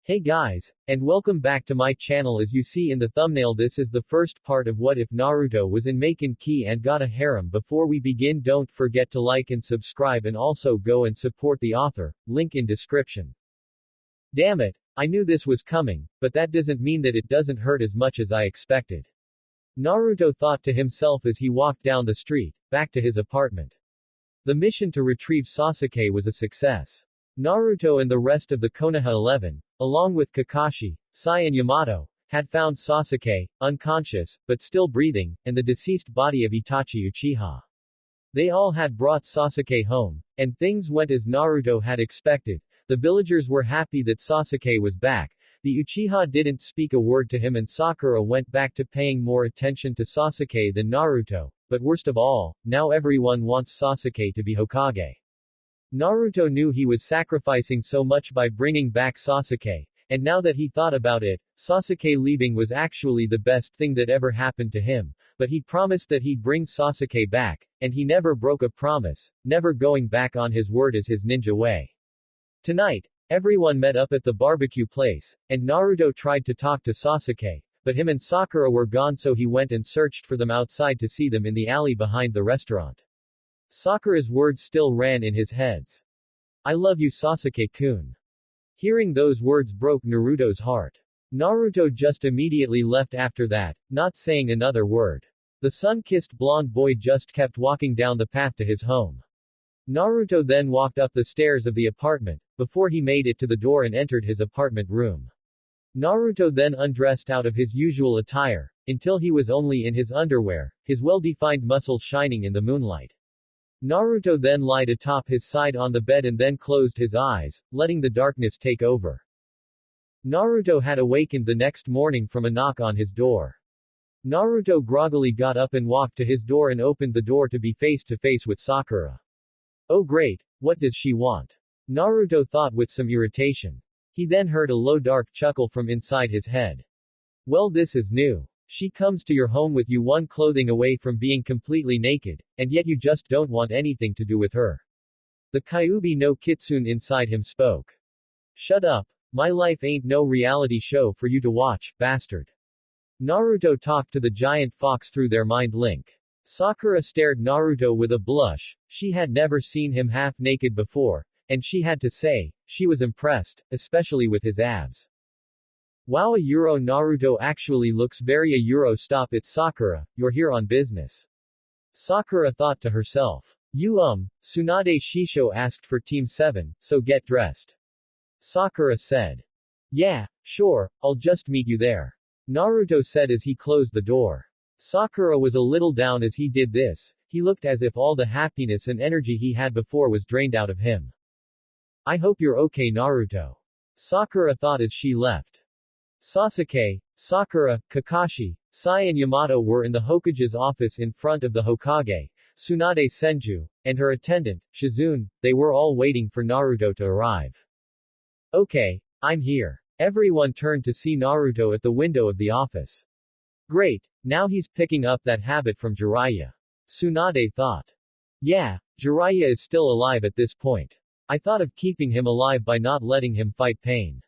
Hey guys, and welcome back to my channel. As you see in the thumbnail, this is the first part of what if Naruto was in Maken and got a harem. Before we begin, don't forget to like and subscribe, and also go and support the author, link in description. Damn it, I knew this was coming, but that doesn't mean that it doesn't hurt as much as I expected. Naruto thought to himself as he walked down the street, back to his apartment. The mission to retrieve Sasuke was a success. Naruto and the rest of the Konoha 11, along with Kakashi, Sai and Yamato, had found Sasuke, unconscious, but still breathing, and the deceased body of Itachi Uchiha. They all had brought Sasuke home, and things went as Naruto had expected. The villagers were happy that Sasuke was back. The Uchiha didn't speak a word to him, and Sakura went back to paying more attention to Sasuke than Naruto. But worst of all, now everyone wants Sasuke to be Hokage. Naruto knew he was sacrificing so much by bringing back Sasuke, and now that he thought about it, Sasuke leaving was actually the best thing that ever happened to him. But he promised that he'd bring Sasuke back, and he never broke a promise, never going back on his word as his ninja way. Tonight, everyone met up at the barbecue place, and Naruto tried to talk to Sasuke, but him and Sakura were gone, so he went and searched for them outside to see them in the alley behind the restaurant. Sakura's words still ran in his head. I love you, Sasuke-kun. Hearing those words broke Naruto's heart. Naruto just immediately left after that, not saying another word. The sun-kissed blonde boy just kept walking down the path to his home. Naruto then walked up the stairs of the apartment, before he made it to the door and entered his apartment room. Naruto then undressed out of his usual attire, until he was only in his underwear, his well-defined muscles shining in the moonlight. Naruto then lied atop his side on the bed and then closed his eyes, letting the darkness take over. Naruto had awakened the next morning from a knock on his door. Naruto groggily got up and walked to his door and opened the door to be face to face with Sakura. Oh great, what does she want? Naruto thought with some irritation. He then heard a low dark chuckle from inside his head. Well, this is new. She comes to your home with you one clothing away from being completely naked, and yet you just don't want anything to do with her. The Kyuubi no Kitsune inside him spoke. Shut up. My life ain't no reality show for you to watch, bastard. Naruto talked to the giant fox through their mind link. Sakura stared Naruto with a blush. She had never seen him half naked before, and she had to say, she was impressed, especially with his abs. Wow, a Euro, Naruto actually looks very a Euro. Stop it, Sakura, you're here on business. Sakura thought to herself. Tsunade Shisho asked for Team 7, so get dressed. Sakura said. Yeah, sure, I'll just meet you there. Naruto said as he closed the door. Sakura was a little down as he did this. He looked as if all the happiness and energy he had before was drained out of him. I hope you're okay, Naruto. Sakura thought as she left. Sasuke, Sakura, Kakashi, Sai and Yamato were in the Hokage's office in front of the Hokage, Tsunade Senju, and her attendant, Shizune. They were all waiting for Naruto to arrive. Okay, I'm here. Everyone turned to see Naruto at the window of the office. Great, now he's picking up that habit from Jiraiya. Tsunade thought. Yeah, Jiraiya is still alive at this point. I thought of keeping him alive by not letting him fight pain.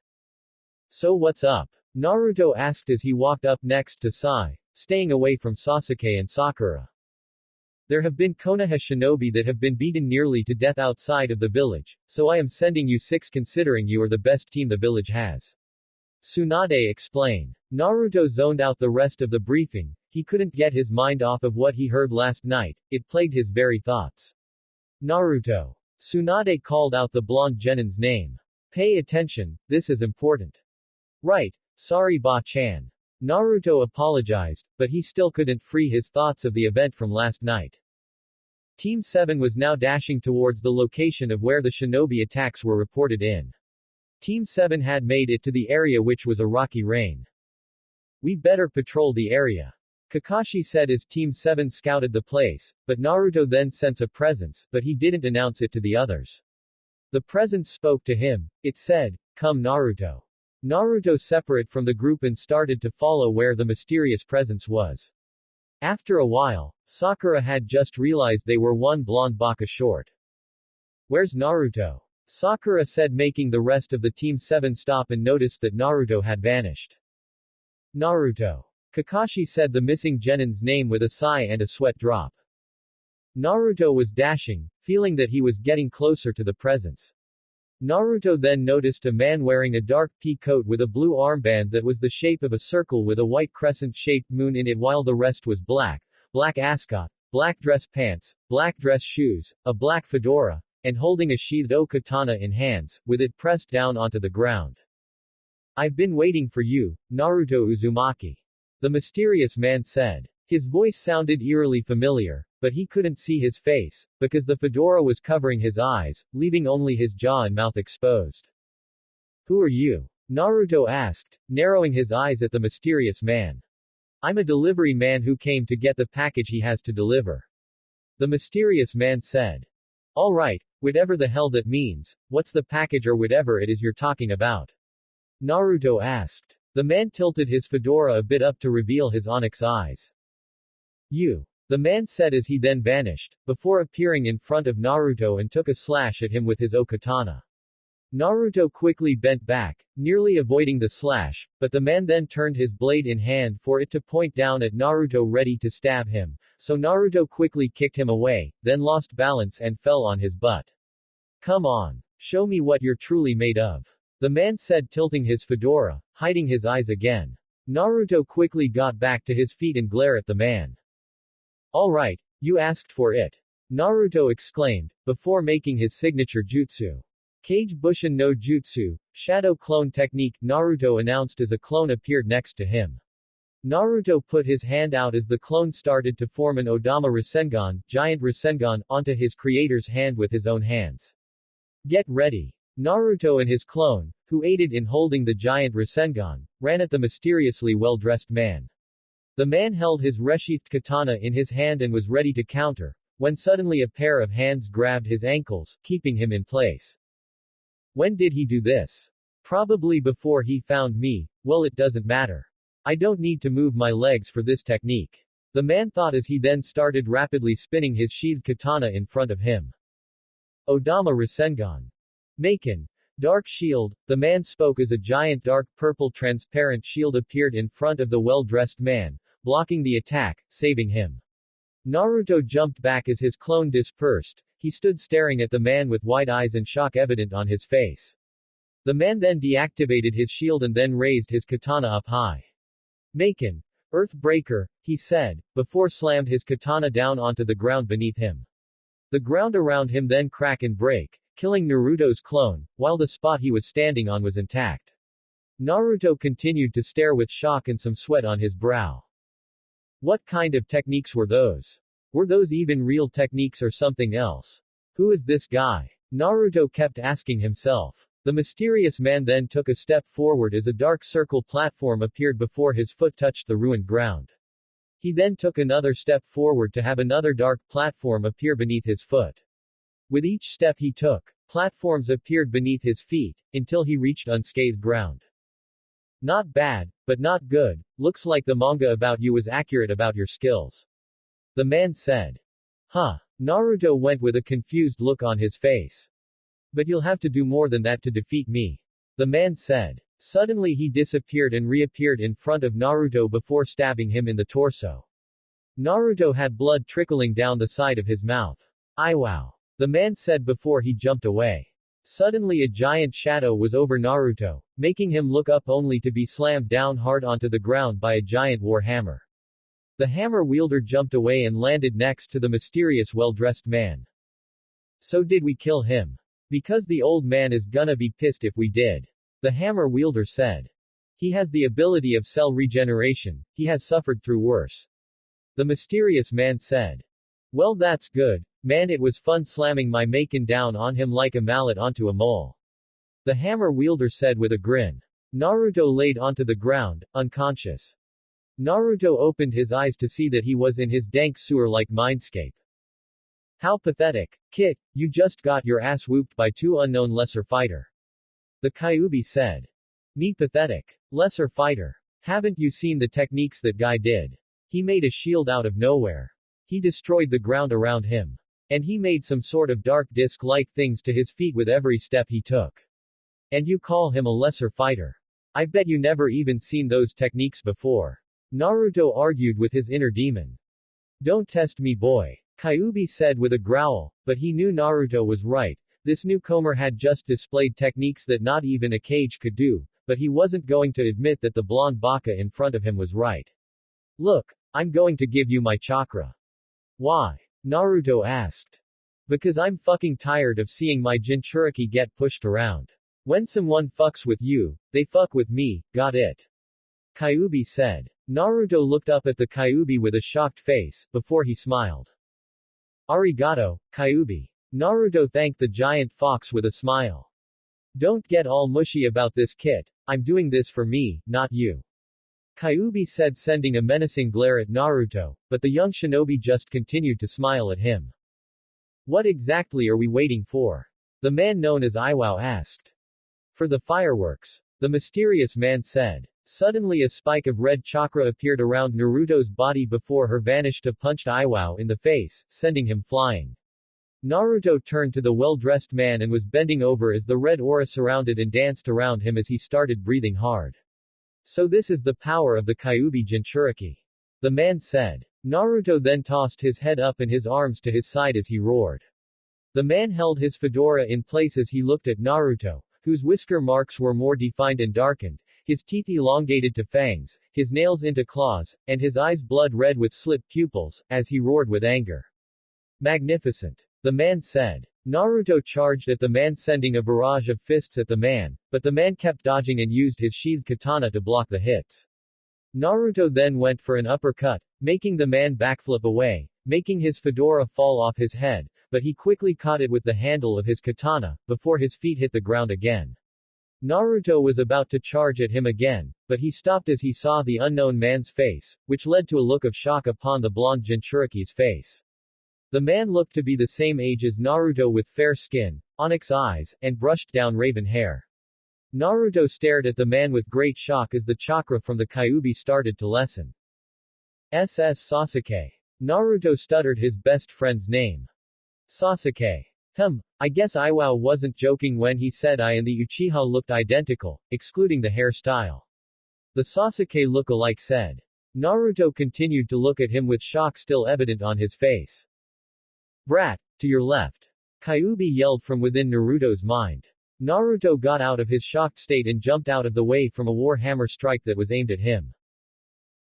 So what's up? Naruto asked as he walked up next to Sai, staying away from Sasuke and Sakura. There have been Konoha shinobi that have been beaten nearly to death outside of the village, so I am sending you 6 considering you are the best team the village has. Tsunade explained. Naruto zoned out the rest of the briefing. He couldn't get his mind off of what he heard last night. It plagued his very thoughts. Naruto. Tsunade called out the blonde genin's name. Pay attention, this is important. Right. Sorry Ba-chan. Naruto apologized, but he still couldn't free his thoughts of the event from last night. Team 7 was now dashing towards the location of where the shinobi attacks were reported in. Team 7 had made it to the area, which was a rocky rain. We better patrol the area. Kakashi said as Team 7 scouted the place, but Naruto then sensed a presence, but he didn't announce it to the others. The presence spoke to him. It said, "Come Naruto." Naruto separated from the group and started to follow where the mysterious presence was. After a while, Sakura had just realized they were one blonde baka short. Where's Naruto? Sakura said, making the rest of the Team 7 stop and noticed that Naruto had vanished. Naruto. Kakashi said the missing genin's name with a sigh and a sweat drop. Naruto was dashing, feeling that he was getting closer to the presence. Naruto then noticed a man wearing a dark pea coat with a blue armband that was the shape of a circle with a white crescent-shaped moon in it, while the rest was black, black ascot, black dress pants, black dress shoes, a black fedora, and holding a sheathed katana in hands, with it pressed down onto the ground. "I've been waiting for you, Naruto Uzumaki," the mysterious man said. His voice sounded eerily familiar, but he couldn't see his face, because the fedora was covering his eyes, leaving only his jaw and mouth exposed. "Who are you?" Naruto asked, narrowing his eyes at the mysterious man. "I'm a delivery man who came to get the package he has to deliver," the mysterious man said. "Alright, whatever the hell that means, what's the package or whatever it is you're talking about?" Naruto asked. The man tilted his fedora a bit up to reveal his onyx eyes. "You," the man said as he then vanished, before appearing in front of Naruto and took a slash at him with his katana. Naruto quickly bent back, nearly avoiding the slash, but the man then turned his blade in hand for it to point down at Naruto, ready to stab him, so Naruto quickly kicked him away, then lost balance and fell on his butt. "Come on. Show me what you're truly made of," the man said, tilting his fedora, hiding his eyes again. Naruto quickly got back to his feet and glared at the man. "Alright, you asked for it," Naruto exclaimed, before making his signature jutsu. "Kage Bushin no Jutsu, Shadow Clone Technique," Naruto announced as a clone appeared next to him. Naruto put his hand out as the clone started to form an Odama Rasengan, giant Rasengan, onto his creator's hand with his own hands. "Get ready." Naruto and his clone, who aided in holding the giant Rasengan, ran at the mysteriously well-dressed man. The man held his resheathed katana in his hand and was ready to counter, when suddenly a pair of hands grabbed his ankles, keeping him in place. "When did he do this?" "Probably before he found me. Well, it doesn't matter. I don't need to move my legs for this technique," the man thought as he then started rapidly spinning his sheathed katana in front of him. Odama Rasengan. Maken. Dark shield, the man spoke as a giant dark purple transparent shield appeared in front of the well-dressed man, blocking the attack, saving him. Naruto jumped back as his clone dispersed. He stood staring at the man with wide eyes and shock evident on his face. The man then deactivated his shield and then raised his katana up high. "Maken. Earthbreaker," he said, before slammed his katana down onto the ground beneath him. The ground around him then crack and break, killing Naruto's clone, while the spot he was standing on was intact. Naruto continued to stare with shock and some sweat on his brow. What kind of techniques were those? Were those even real techniques or something else? Who is this guy? Naruto kept asking himself. The mysterious man then took a step forward as a dark circle platform appeared before his foot touched the ruined ground. He then took another step forward to have another dark platform appear beneath his foot. With each step he took, platforms appeared beneath his feet, until he reached unscathed ground. "Not bad, but not good. Looks like the manga about you was accurate about your skills," the man said. "Huh." Naruto went with a confused look on his face. "But you'll have to do more than that to defeat me," the man said. Suddenly he disappeared and reappeared in front of Naruto before stabbing him in the torso. Naruto had blood trickling down the side of his mouth. "Wow," the man said before he jumped away. Suddenly a giant shadow was over Naruto, making him look up only to be slammed down hard onto the ground by a giant war hammer. The hammer wielder jumped away and landed next to the mysterious well-dressed man. "So did we kill him? Because the old man is gonna be pissed if we did," the hammer wielder said. "He has the ability of cell regeneration, he has suffered through worse," the mysterious man said. "Well, that's good, man, it was fun slamming my Maken down on him like a mallet onto a mole," the hammer wielder said with a grin. Naruto laid onto the ground, unconscious. Naruto opened his eyes to see that he was in his dank sewer-like mindscape. "How pathetic. Kid, you just got your ass whooped by two unknown lesser fighter," the Kyuubi said. "Me pathetic. Lesser fighter. Haven't you seen the techniques that guy did? He made a shield out of nowhere. He destroyed the ground around him. And he made some sort of dark disc-like things to his feet with every step he took. And you call him a lesser fighter? I bet you never even seen those techniques before. Naruto argued with his inner demon. Don't test me, boy. Kyuubi said with a growl, but he knew Naruto was right. This newcomer had just displayed techniques that not even a cage could do, but he wasn't going to admit that the blonde baka in front of him was right. Look, I'm going to give you my chakra. Why? Naruto asked. Because I'm fucking tired of seeing my Jinchuriki get pushed around. When someone fucks with you, they fuck with me, got it? Kyuubi said. Naruto looked up at the Kyuubi with a shocked face, before he smiled. Arigato, Kyuubi. Naruto thanked the giant fox with a smile. Don't get all mushy about this kid, I'm doing this for me, not you. Kyuubi said, sending a menacing glare at Naruto, but the young shinobi just continued to smile at him. What exactly are we waiting for? The man known as Iwao asked. For the fireworks. The mysterious man said. Suddenly a spike of red chakra appeared around Naruto's body before her vanished to punched Iwao in the face, sending him flying. Naruto turned to the well-dressed man and was bending over as the red aura surrounded and danced around him as he started breathing hard. So this is the power of the Kyuubi Jinchuriki. The man said. Naruto then tossed his head up and his arms to his side as he roared. The man held his fedora in place as he looked at Naruto, whose whisker marks were more defined and darkened, his teeth elongated to fangs, his nails into claws, and his eyes blood red with slit pupils, as he roared with anger. Magnificent. The man said. Naruto charged at the man, sending a barrage of fists at the man, but the man kept dodging and used his sheathed katana to block the hits. Naruto then went for an uppercut, making the man backflip away, making his fedora fall off his head, but he quickly caught it with the handle of his katana, before his feet hit the ground again. Naruto was about to charge at him again, but he stopped as he saw the unknown man's face, which led to a look of shock upon the blonde Jinchuriki's face. The man looked to be the same age as Naruto with fair skin, onyx eyes, and brushed down raven hair. Naruto stared at the man with great shock as the chakra from the Kyuubi started to lessen. Sasuke. Naruto stuttered his best friend's name. Sasuke. I guess Iwao wasn't joking when he said I and the Uchiha looked identical, excluding the hairstyle. The Sasuke look-alike said. Naruto continued to look at him with shock still evident on his face. Brat, to your left. Kyuubi yelled from within Naruto's mind. Naruto got out of his shocked state and jumped out of the way from a war hammer strike that was aimed at him.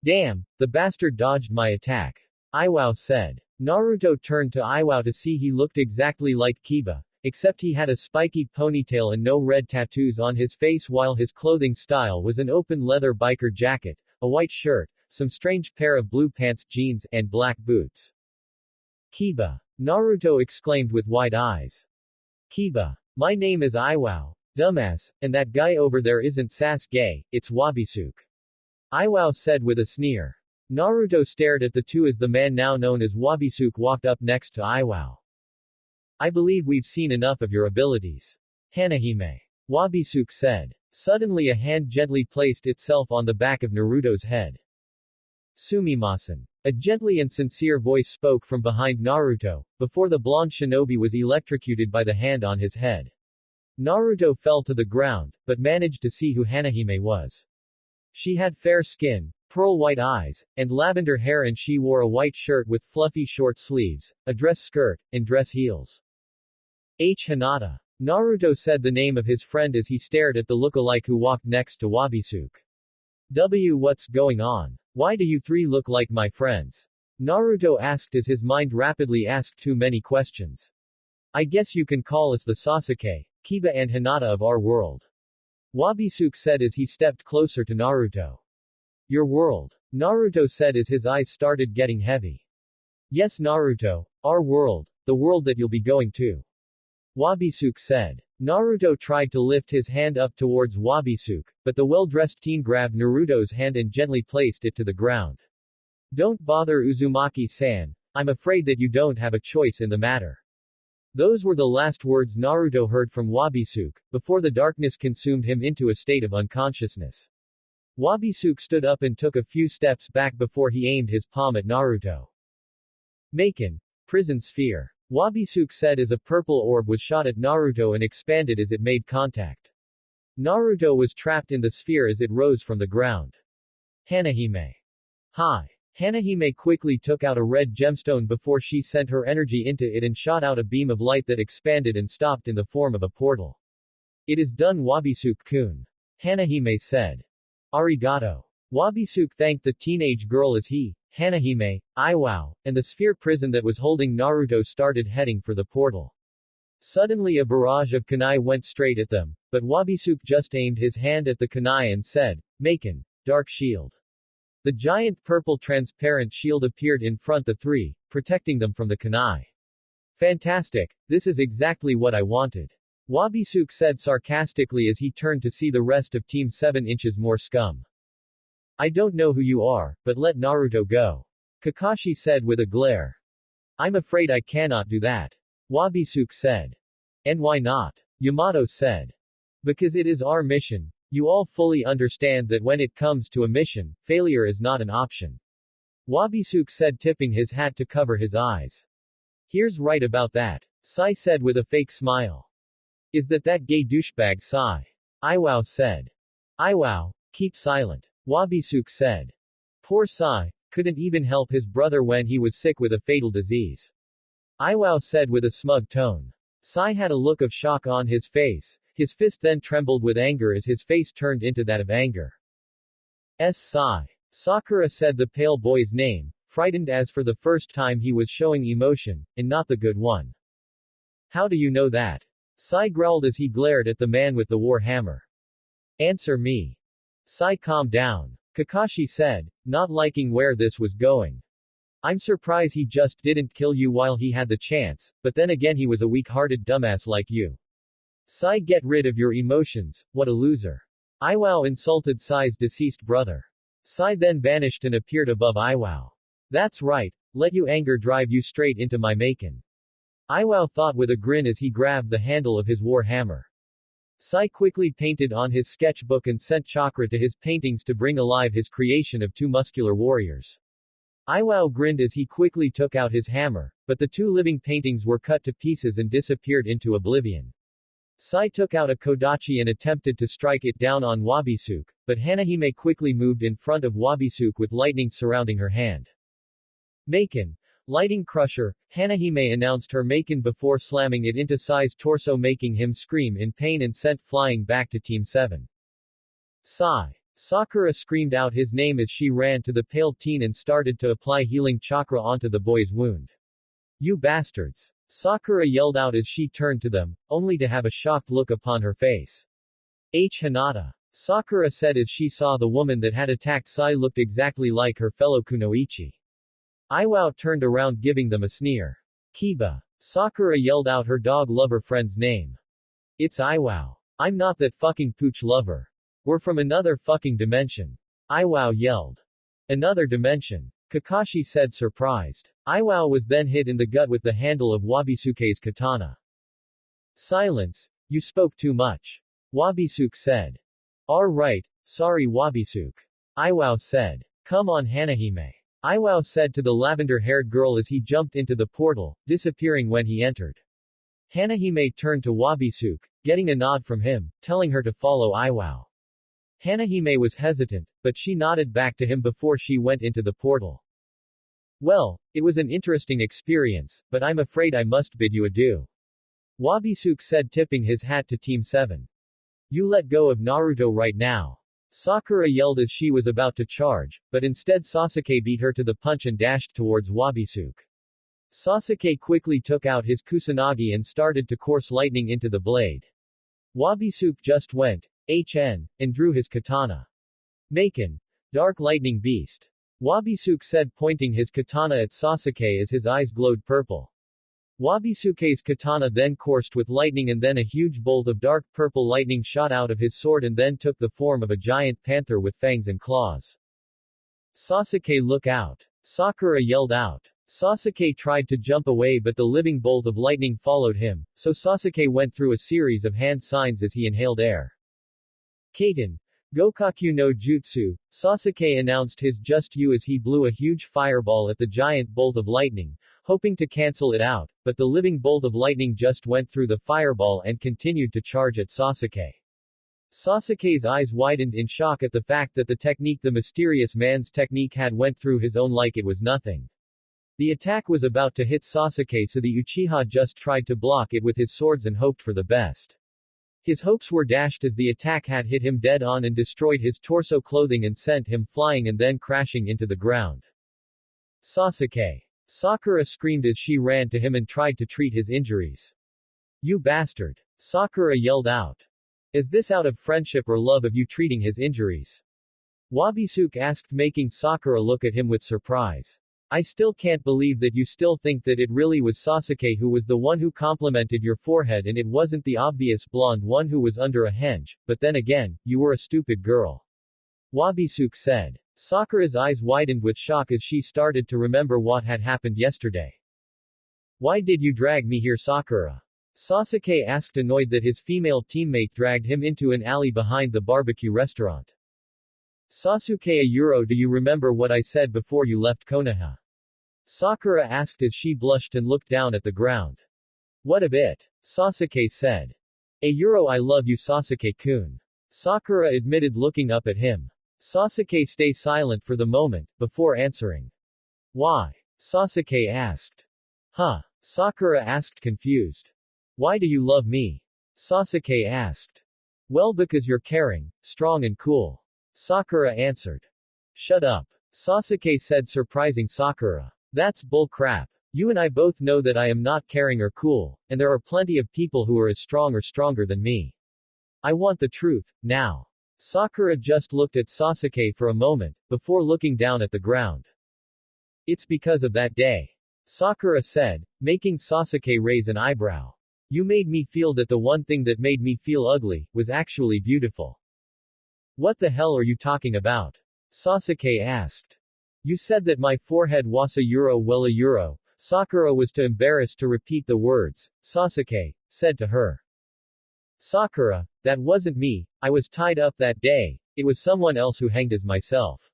Damn, the bastard dodged my attack. Iwao said. Naruto turned to Iwao to see he looked exactly like Kiba, except he had a spiky ponytail and no red tattoos on his face, while his clothing style was an open leather biker jacket, a white shirt, some strange pair of blue pants, jeans, and black boots. Kiba. Naruto exclaimed with wide eyes. Kiba. My name is Iwao, dumbass, and that guy over there isn't Sasuke, it's Wabisuke. Iwao said with a sneer. Naruto stared at the two as the man now known as Wabisuke walked up next to Iwao. I believe we've seen enough of your abilities. Hanahime. Wabisuke said. Suddenly a hand gently placed itself on the back of Naruto's head. Sumimasen. A gently and sincere voice spoke from behind Naruto, before the blonde shinobi was electrocuted by the hand on his head. Naruto fell to the ground, but managed to see who Hanahime was. She had fair skin, pearl-white eyes, and lavender hair, and she wore a white shirt with fluffy short sleeves, a dress skirt, and dress heels. Hinata. Naruto said the name of his friend as he stared at the look-alike who walked next to Wabisuke. What's going on? Why do you three look like my friends? Naruto asked as his mind rapidly asked too many questions. I guess you can call us the Sasuke, Kiba and Hinata of our world. Wabisuke said as he stepped closer to Naruto. Your world? Naruto said as his eyes started getting heavy. Yes, Naruto, our world, the world that you'll be going to. Wabisuke said. Naruto tried to lift his hand up towards Wabisuke, but the well-dressed teen grabbed Naruto's hand and gently placed it to the ground. Don't bother Uzumaki-san, I'm afraid that you don't have a choice in the matter. Those were the last words Naruto heard from Wabisuke, before the darkness consumed him into a state of unconsciousness. Wabisuke stood up and took a few steps back before he aimed his palm at Naruto. Maken. Prison sphere. Wabisuke said as a purple orb was shot at Naruto and expanded as it made contact. Naruto was trapped in the sphere as it rose from the ground. Hanahime. Hi. Hanahime quickly took out a red gemstone before she sent her energy into it and shot out a beam of light that expanded and stopped in the form of a portal. It is done, Wabisuke-kun. Hanahime said. Arigato. Wabisuke thanked the teenage girl as he, Hanahime, Iwao, and the sphere prison that was holding Naruto started heading for the portal. Suddenly a barrage of kunai went straight at them, but Wabisuke just aimed his hand at the kunai and said, Maken, dark shield. The giant purple transparent shield appeared in front the three, protecting them from the kunai. Fantastic, this is exactly what I wanted. Wabisuke said sarcastically as he turned to see the rest of Team 7 inches more scum. I don't know who you are, but let Naruto go. Kakashi said with a glare. I'm afraid I cannot do that. Wabisuke said. And why not? Yamato said. Because it is our mission. You all fully understand that when it comes to a mission, failure is not an option. Wabisuke said, tipping his hat to cover his eyes. Here's right about that. Sai said with a fake smile. Is that gay douchebag Sai? Iwao said. Iwao, keep silent. Wabisuke said. Poor Sai, couldn't even help his brother when he was sick with a fatal disease. Iwao said with a smug tone. Sai had a look of shock on his face, his fist then trembled with anger as his face turned into that of anger. Sai. Sakura said the pale boy's name, frightened as for the first time he was showing emotion, and not the good one. How do you know that? Sai growled as he glared at the man with the war hammer. Answer me. Sai calmed down. Kakashi said, not liking where this was going. I'm surprised he just didn't kill you while he had the chance, but then again he was a weak-hearted dumbass like you. Sai, get rid of your emotions, what a loser. Iwao insulted Sai's deceased brother. Sai then vanished and appeared above Iwao. That's right, let your anger drive you straight into my Maken. Iwao thought with a grin as he grabbed the handle of his war hammer. Sai quickly painted on his sketchbook and sent chakra to his paintings to bring alive his creation of two muscular warriors. Iwao grinned as he quickly took out his hammer, but the two living paintings were cut to pieces and disappeared into oblivion. Sai took out a kodachi and attempted to strike it down on Wabisuke, but Hanahime quickly moved in front of Wabisuke with lightning surrounding her hand. Maken. Lighting crusher, Hanahime announced her Maken before slamming it into Sai's torso, making him scream in pain and sent flying back to Team 7. Sai. Sakura screamed out his name as she ran to the pale teen and started to apply healing chakra onto the boy's wound. You bastards! Sakura yelled out as she turned to them, only to have a shocked look upon her face. Hinata. Sakura said as she saw the woman that had attacked Sai looked exactly like her fellow kunoichi. Iwao turned around giving them a sneer. Kiba. Sakura yelled out her dog lover friend's name. It's Iwao. I'm not that fucking pooch lover. We're from another fucking dimension. Iwao yelled. Another dimension. Kakashi said surprised. Iwao was then hit in the gut with the handle of Wabisuke's katana. Silence, you spoke too much. Wabisuke said. Right, sorry Wabisuke. Iwao said. Come on Hanahime. Iwao said to the lavender-haired girl as he jumped into the portal, disappearing when he entered. Hanahime turned to Wabisuke, getting a nod from him, telling her to follow Iwao. Hanahime was hesitant, but she nodded back to him before she went into the portal. Well, it was an interesting experience, but I'm afraid I must bid you adieu. Wabisuke said, tipping his hat to Team 7. You let go of Naruto right now. Sakura yelled as she was about to charge, but instead Sasuke beat her to the punch and dashed towards Wabisuke. Sasuke quickly took out his kusanagi and started to course lightning into the blade. Wabisuke just went, and drew his katana. Maken. Dark lightning beast. Wabisuke said, pointing his katana at Sasuke as his eyes glowed purple. Wabisuke's katana then coursed with lightning and then a huge bolt of dark purple lightning shot out of his sword and then took the form of a giant panther with fangs and claws. Sasuke, look out! Sakura yelled out. Sasuke tried to jump away but the living bolt of lightning followed him, so Sasuke went through a series of hand signs as he inhaled air. Kaiten. Gokaku no Jutsu, Sasuke announced his just you as he blew a huge fireball at the giant bolt of lightning, hoping to cancel it out, but the living bolt of lightning just went through the fireball and continued to charge at Sasuke. Sasuke's eyes widened in shock at the fact that the mysterious man's technique had went through his own like it was nothing. The attack was about to hit Sasuke, so the Uchiha just tried to block it with his swords and hoped for the best. His hopes were dashed as the attack had hit him dead on and destroyed his torso clothing and sent him flying and then crashing into the ground. Sasuke! Sakura screamed as she ran to him and tried to treat his injuries. You bastard! Sakura yelled out. Is this out of friendship or love of you treating his injuries? Wabisuke asked, making Sakura look at him with surprise. I still can't believe that you still think that it really was Sasuke who was the one who complimented your forehead and it wasn't the obvious blonde one who was under a henge, but then again, you were a stupid girl. Wabisuke said. Sakura's eyes widened with shock as she started to remember what had happened yesterday. Why did you drag me here, Sakura? Sasuke asked, annoyed that his female teammate dragged him into an alley behind the barbecue restaurant. Sasuke, do you remember what I said before you left Konoha? Sakura asked as she blushed and looked down at the ground. What of it? Sasuke said. I love you, Sasuke-kun. Sakura admitted, looking up at him. Sasuke stayed silent for the moment, before answering. Why? Sasuke asked. Huh? Sakura asked, confused. Why do you love me? Sasuke asked. Well, because you're caring, strong and cool. Sakura answered. Shut up. Sasuke said, surprising Sakura. That's bull crap. You and I both know that I am not caring or cool, and there are plenty of people who are as strong or stronger than me. I want the truth, now. Sakura just looked at Sasuke for a moment, before looking down at the ground. It's because of that day. Sakura said, making Sasuke raise an eyebrow. You made me feel that the one thing that made me feel ugly, was actually beautiful. What the hell are you talking about? Sasuke asked. You said that my forehead was a euro. Sakura was too embarrassed to repeat the words. Sasuke said to her. Sakura, that wasn't me, I was tied up that day, it was someone else who hanged as myself.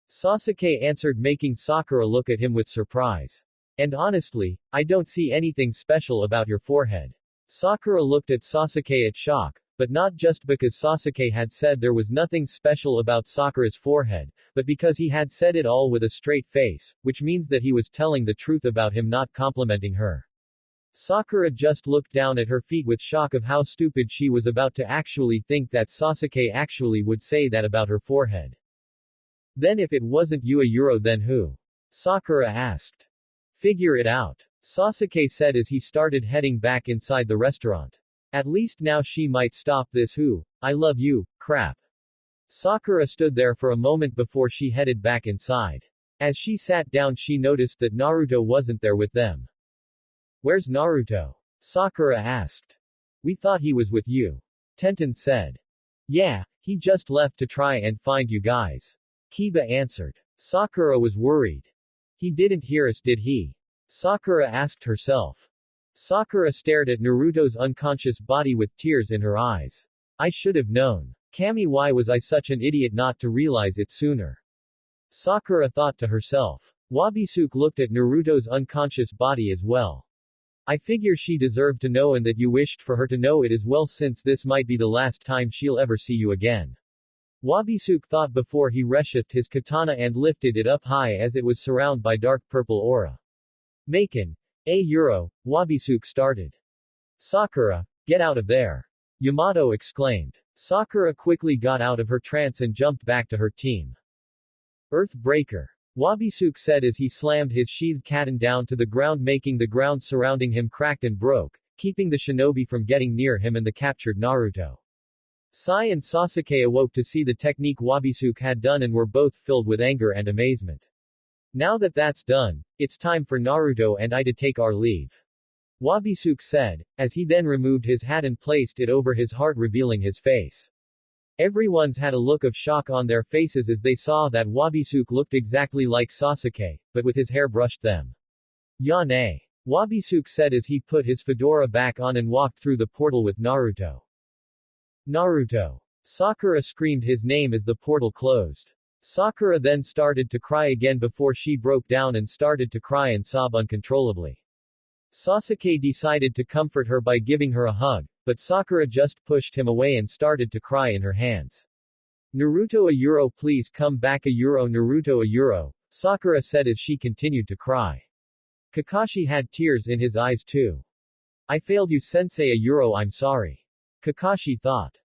Sasuke answered, making Sakura look at him with surprise. And honestly, I don't see anything special about your forehead. Sakura looked at Sasuke at shock, but not just because Sasuke had said there was nothing special about Sakura's forehead, but because he had said it all with a straight face, which means that he was telling the truth about him not complimenting her. Sakura just looked down at her feet with shock of how stupid she was about to actually think that Sasuke actually would say that about her forehead. Then if it wasn't you, then who? Sakura asked. Figure it out. Sasuke said as he started heading back inside the restaurant. At least now she might stop this I love you, crap. Sakura stood there for a moment before she headed back inside. As she sat down, she noticed that Naruto wasn't there with them. Where's Naruto? Sakura asked. We thought he was with you. Tenten said. Yeah, he just left to try and find you guys. Kiba answered. Sakura was worried. He didn't hear us, did he? Sakura asked herself. Sakura stared at Naruto's unconscious body with tears in her eyes. I should have known. Kami, why was I such an idiot not to realize it sooner? Sakura thought to herself. Wabisuke looked at Naruto's unconscious body as well. I figure she deserved to know and that you wished for her to know it as well, since this might be the last time she'll ever see you again. Wabisuke thought before he resheathed his katana and lifted it up high as it was surrounded by dark purple aura. Maken. Wabisuke started. Sakura, get out of there. Yamato exclaimed. Sakura quickly got out of her trance and jumped back to her team. Earthbreaker. Wabisuke said as he slammed his sheathed katana down to the ground, making the ground surrounding him cracked and broke, keeping the shinobi from getting near him and the captured Naruto. Sai and Sasuke awoke to see the technique Wabisuke had done and were both filled with anger and amazement. Now that that's done, it's time for Naruto and I to take our leave. Wabisuke said, as he then removed his hat and placed it over his heart, revealing his face. Everyone's had a look of shock on their faces as they saw that Wabisuke looked exactly like Sasuke, but with his hair brushed them. Yane. Wabisuke said as he put his fedora back on and walked through the portal with Naruto. Naruto. Sakura screamed his name as the portal closed. Sakura then started to cry again before she broke down and started to cry and sob uncontrollably. Sasuke decided to comfort her by giving her a hug, but Sakura just pushed him away and started to cry in her hands. Naruto a euro please come back a euro Naruto a euro, Sakura said as she continued to cry. Kakashi had tears in his eyes too. I failed you sensei a euro I'm sorry. Kakashi thought.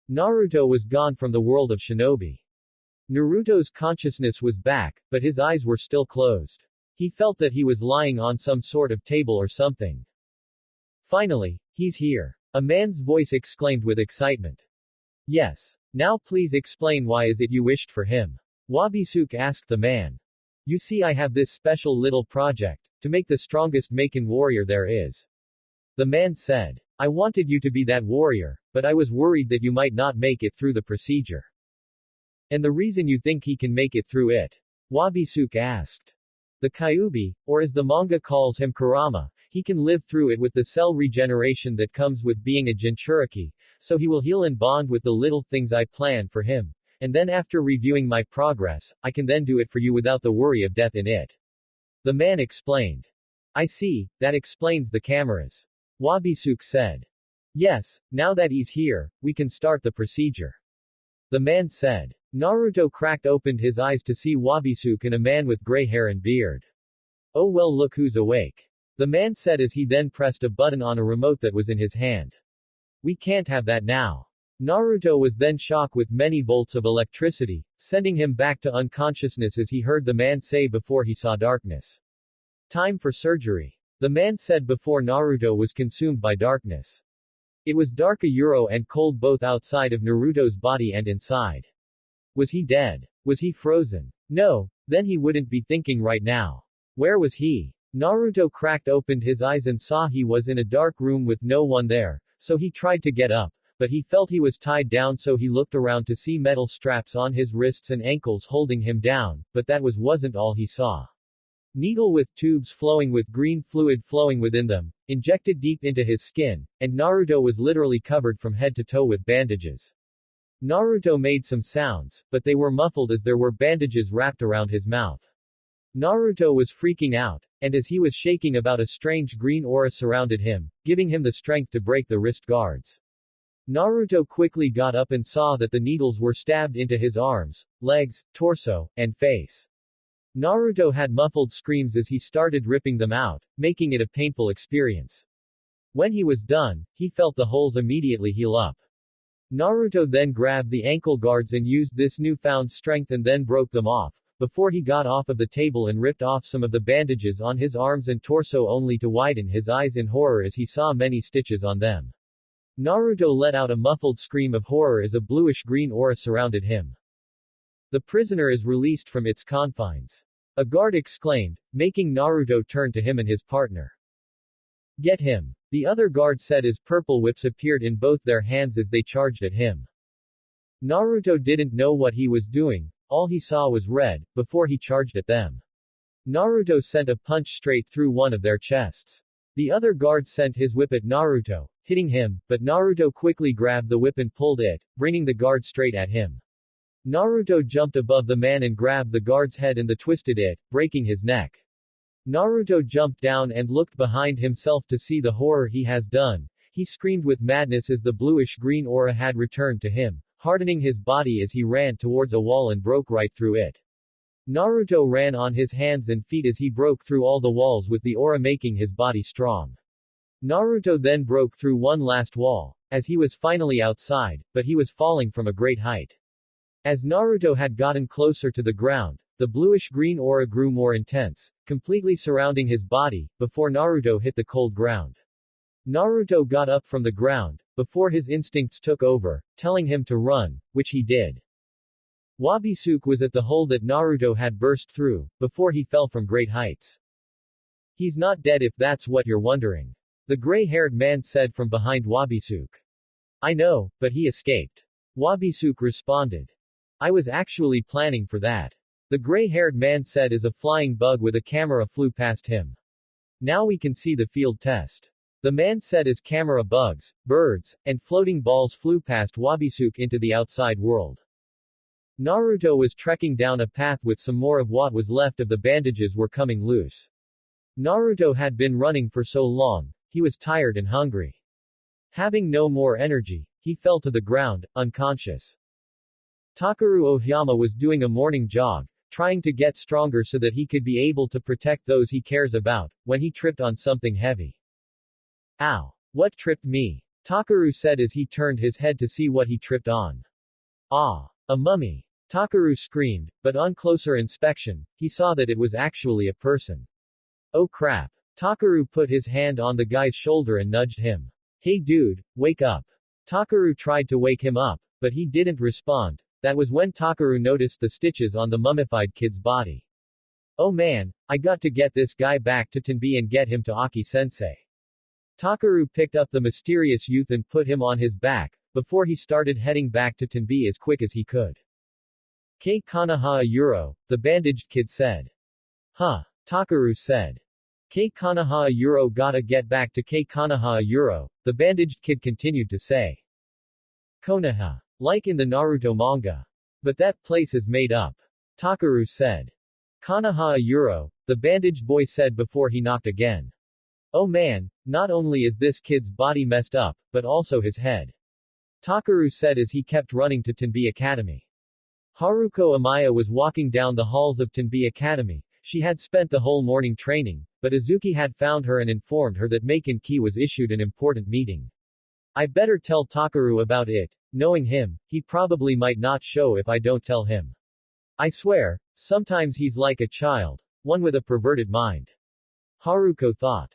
Naruto was gone from the world of shinobi. Naruto's consciousness was back, but his eyes were still closed. He felt that he was lying on some sort of table or something. Finally, he's here. A man's voice exclaimed with excitement. Yes. Now please explain why is it you wished for him? Wabisuke asked the man. You see I have this special little project, to make the strongest Maken warrior there is. The man said. I wanted you to be that warrior, but I was worried that you might not make it through the procedure. And the reason you think he can make it through it? Wabisuke asked. The Kyuubi, or as the manga calls him Kurama, he can live through it with the cell regeneration that comes with being a Jinchuriki, so he will heal and bond with the little things I plan for him, and then after reviewing my progress, I can then do it for you without the worry of death in it. The man explained. I see, that explains the cameras. Wabisuke said. Yes, now that he's here, we can start the procedure. The man said. Naruto cracked opened his eyes to see Wabisuke and a man with gray hair and beard. Oh well look who's awake. The man said as he then pressed a button on a remote that was in his hand. We can't have that now. Naruto was then shocked with many volts of electricity, sending him back to unconsciousness as he heard the man say before he saw darkness. Time for surgery. The man said before Naruto was consumed by darkness. It was dark a euro and cold both outside of Naruto's body and inside. Was he dead? Was he frozen? No, then he wouldn't be thinking right now. Where was he? Naruto cracked opened his eyes and saw he was in a dark room with no one there, so he tried to get up, but he felt he was tied down so he looked around to see metal straps on his wrists and ankles holding him down, but that wasn't all he saw. Needle with tubes flowing with green fluid flowing within them, injected deep into his skin, and Naruto was literally covered from head to toe with bandages. Naruto made some sounds, but they were muffled as there were bandages wrapped around his mouth. Naruto was freaking out, and as he was shaking about a strange green aura surrounded him, giving him the strength to break the wrist guards. Naruto quickly got up and saw that the needles were stabbed into his arms, legs, torso, and face. Naruto had muffled screams as he started ripping them out, making it a painful experience. When he was done, he felt the holes immediately heal up. Naruto then grabbed the ankle guards and used this newfound strength and then broke them off, before he got off of the table and ripped off some of the bandages on his arms and torso only to widen his eyes in horror as he saw many stitches on them. Naruto let out a muffled scream of horror as a bluish-green aura surrounded him. The prisoner is released from its confines. A guard exclaimed, making Naruto turn to him and his partner. Get him. The other guard said as purple whips appeared in both their hands as they charged at him. Naruto didn't know what he was doing, all he saw was red, before he charged at them. Naruto sent a punch straight through one of their chests. The other guard sent his whip at Naruto, hitting him, but Naruto quickly grabbed the whip and pulled it, bringing the guard straight at him. Naruto jumped above the man and grabbed the guard's head and twisted it, breaking his neck. Naruto jumped down and looked behind himself to see the horror he has done. He screamed with madness as the bluish-green aura had returned to him, hardening his body as he ran towards a wall and broke right through it. Naruto ran on his hands and feet as he broke through all the walls with the aura making his body strong. Naruto then broke through one last wall, as he was finally outside, but he was falling from a great height. As Naruto had gotten closer to the ground, the bluish-green aura grew more intense, completely surrounding his body, before Naruto hit the cold ground. Naruto got up from the ground, before his instincts took over, telling him to run, which he did. Wabisuke was at the hole that Naruto had burst through, before he fell from great heights. He's not dead if that's what you're wondering. The gray-haired man said from behind Wabisuke. I know, but he escaped. Wabisuke responded. I was actually planning for that. The gray-haired man said as a flying bug with a camera flew past him. Now we can see the field test. The man said as camera bugs, birds, and floating balls flew past Wabisuke into the outside world. Naruto was trekking down a path with some more of what was left of the bandages were coming loose. Naruto had been running for so long, he was tired and hungry. Having no more energy, he fell to the ground, unconscious. Takeru Oyama was doing a morning jog, trying to get stronger so that he could be able to protect those he cares about, when he tripped on something heavy. Ow! What tripped me? Takeru said as he turned his head to see what he tripped on. Ah! A mummy! Takeru screamed, but on closer inspection, he saw that it was actually a person. Oh crap! Takeru put his hand on the guy's shoulder and nudged him. Hey dude, wake up! Takeru tried to wake him up, but he didn't respond. That was when Takeru noticed the stitches on the mummified kid's body. Oh man, I got to get this guy back to Timbe and get him to Aki-sensei. Takeru picked up the mysterious youth and put him on his back, before he started heading back to Timbe as quick as he could. Kei Kanaha Yuro, the bandaged kid said. Huh, Takeru said. Kei Kanaha Yuro gotta get back to Kei Kanaha Yuro, the bandaged kid continued to say. Konoha. Like in the Naruto manga. But that place is made up. Takeru said. Kanaha Yuro, the bandaged boy said before he knocked again. Oh man, not only is this kid's body messed up, but also his head. Takeru said as he kept running to Timbe Academy. Haruko Amaya was walking down the halls of Timbe Academy. She had spent the whole morning training, but Azuki had found her and informed her that Maken was issued an important meeting. I better tell Takeru about it. Knowing him, he probably might not show if I don't tell him. I swear, sometimes he's like a child, one with a perverted mind. Haruko thought.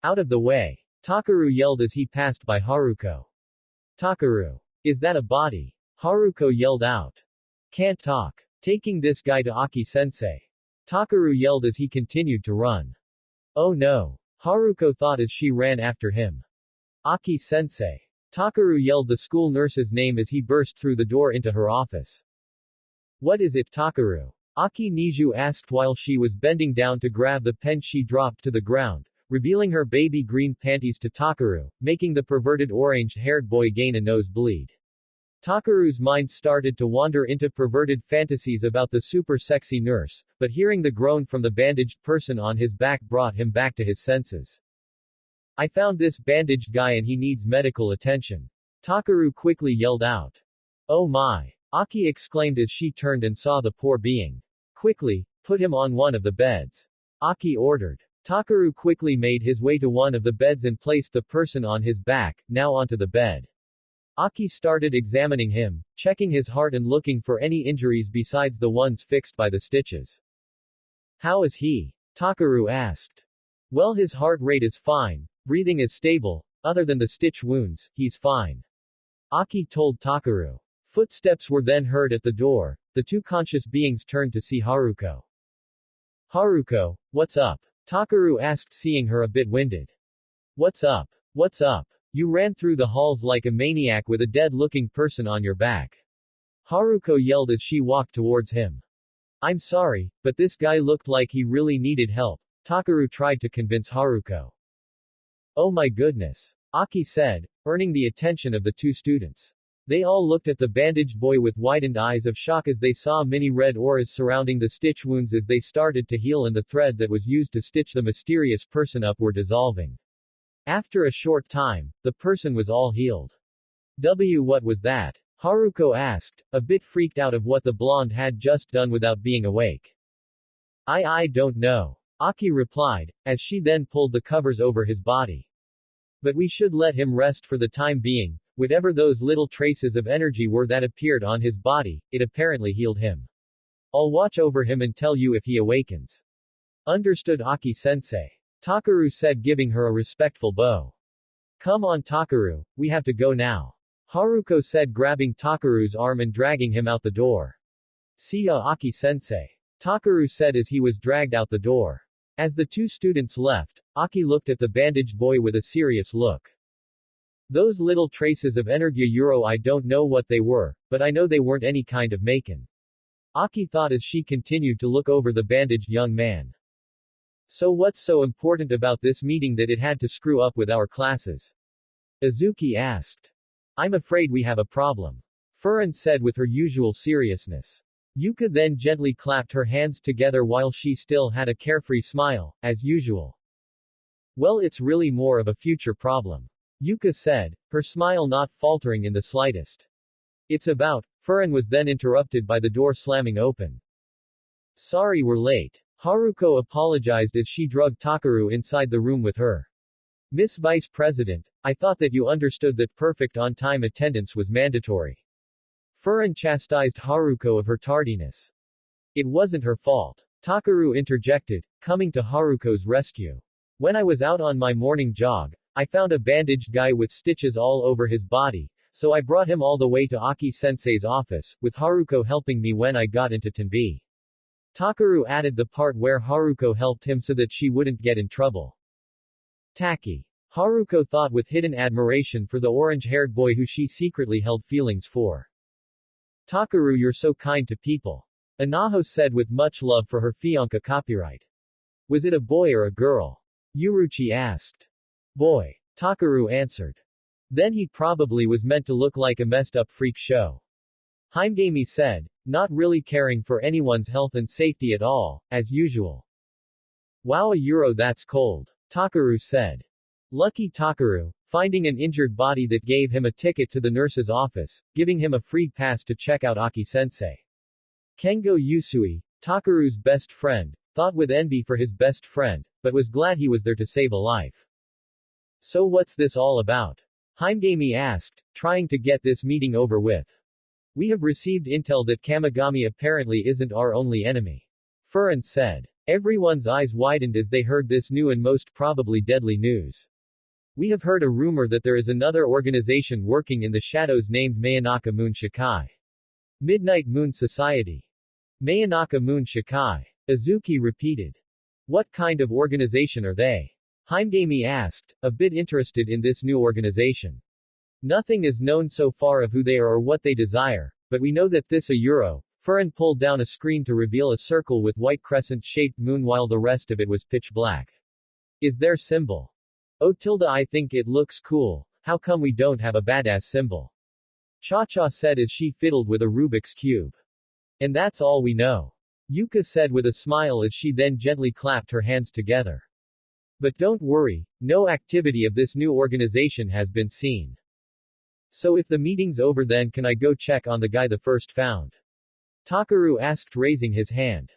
Out of the way. Takeru yelled as he passed by Haruko. Takeru. Is that a body? Haruko yelled out. Can't talk. Taking this guy to Aki-sensei. Takeru yelled as he continued to run. Oh no. Haruko thought as she ran after him. Aki-sensei. Takeru yelled the school nurse's name as he burst through the door into her office. What is it, Takeru? Aki Niju asked while she was bending down to grab the pen she dropped to the ground, revealing her baby green panties to Takeru, making the perverted orange-haired boy gain a nosebleed. Takeru's mind started to wander into perverted fantasies about the super sexy nurse, but hearing the groan from the bandaged person on his back brought him back to his senses. I found this bandaged guy and he needs medical attention. Takeru quickly yelled out. Oh my! Aki exclaimed as she turned and saw the poor being. Quickly, put him on one of the beds. Aki ordered. Takeru quickly made his way to one of the beds and placed the person on his back, now onto the bed. Aki started examining him, checking his heart and looking for any injuries besides the ones fixed by the stitches. How is he? Takeru asked. Well, his heart rate is fine. Breathing is stable, other than the stitch wounds, he's fine. Aki told Takeru. Footsteps were then heard at the door. The two conscious beings turned to see Haruko. Haruko, what's up? Takeru asked, seeing her a bit winded. What's up? What's up? You ran through the halls like a maniac with a dead-looking person on your back. Haruko yelled as she walked towards him. I'm sorry, but this guy looked like he really needed help. Takeru tried to convince Haruko. Oh my goodness. Aki said, earning the attention of the two students. They all looked at the bandaged boy with widened eyes of shock as they saw many red auras surrounding the stitch wounds as they started to heal and the thread that was used to stitch the mysterious person up were dissolving. After a short time, the person was all healed. What was that? Haruko asked, a bit freaked out of what the blonde had just done without being awake. I don't know. Aki replied, as she then pulled the covers over his body. But we should let him rest for the time being. Whatever those little traces of energy were that appeared on his body, it apparently healed him. I'll watch over him and tell you if he awakens. Understood, Aki-sensei. Takeru said, giving her a respectful bow. Come on, Takeru, we have to go now. Haruko said, grabbing Takeru's arm and dragging him out the door. See ya, Aki-sensei. Takeru said as he was dragged out the door. As the two students left, Aki looked at the bandaged boy with a serious look. Those little traces of energy Euro, I don't know what they were, but I know they weren't any kind of Maken. Aki thought as she continued to look over the bandaged young man. So what's so important about this meeting that it had to screw up with our classes? Azuki asked. I'm afraid we have a problem. Furan said with her usual seriousness. Yuka then gently clapped her hands together while she still had a carefree smile, as usual. Well, it's really more of a future problem. Yuka said, her smile not faltering in the slightest. It's about, Furan was then interrupted by the door slamming open. Sorry we're late. Haruko apologized as she drugged Takaru inside the room with her. Miss Vice President, I thought that you understood that perfect on-time attendance was mandatory. Furan chastised Haruko of her tardiness. It wasn't her fault. Takaru interjected, coming to Haruko's rescue. When I was out on my morning jog, I found a bandaged guy with stitches all over his body, so I brought him all the way to Aki-sensei's office, with Haruko helping me when I got into Timbe. Takaru added the part where Haruko helped him so that she wouldn't get in trouble. Tacky. Haruko thought with hidden admiration for the orange-haired boy who she secretly held feelings for. Takaru, you're so kind to people. Anaho said with much love for her fiancé copyright. Was it a boy or a girl? Yuruchi asked. Boy. Takaru answered. Then he probably was meant to look like a messed up freak show. Heimgami said, not really caring for anyone's health and safety at all, as usual. Wow, a euro, that's cold. Takaru said. Lucky Takaru, finding an injured body that gave him a ticket to the nurse's office, giving him a free pass to check out Aki-sensei. Kengo Yusui, Takaru's best friend, thought with envy for his best friend, but was glad he was there to save a life. So what's this all about? Heimgami asked, trying to get this meeting over with. We have received intel that Kamigami apparently isn't our only enemy. Furan said. Everyone's eyes widened as they heard this new and most probably deadly news. We have heard a rumor that there is another organization working in the shadows named Mayaka Moon Shikai. Midnight Moon Society. Mayaka Moon Shikai. Azuki repeated. What kind of organization are they? Heimgami asked, a bit interested in this new organization. Nothing is known so far of who they are or what they desire, but we know that this a euro. Furan pulled down a screen to reveal a circle with white crescent-shaped moon while the rest of it was pitch black. Is their symbol? Oh tilde, I think it looks cool. How come we don't have a badass symbol? Cha-Cha said as she fiddled with a Rubik's Cube. And that's all we know. Yuka said with a smile as she then gently clapped her hands together. But don't worry, no activity of this new organization has been seen. So if the meeting's over, then can I go check on the guy the first found? Takaru asked, raising his hand.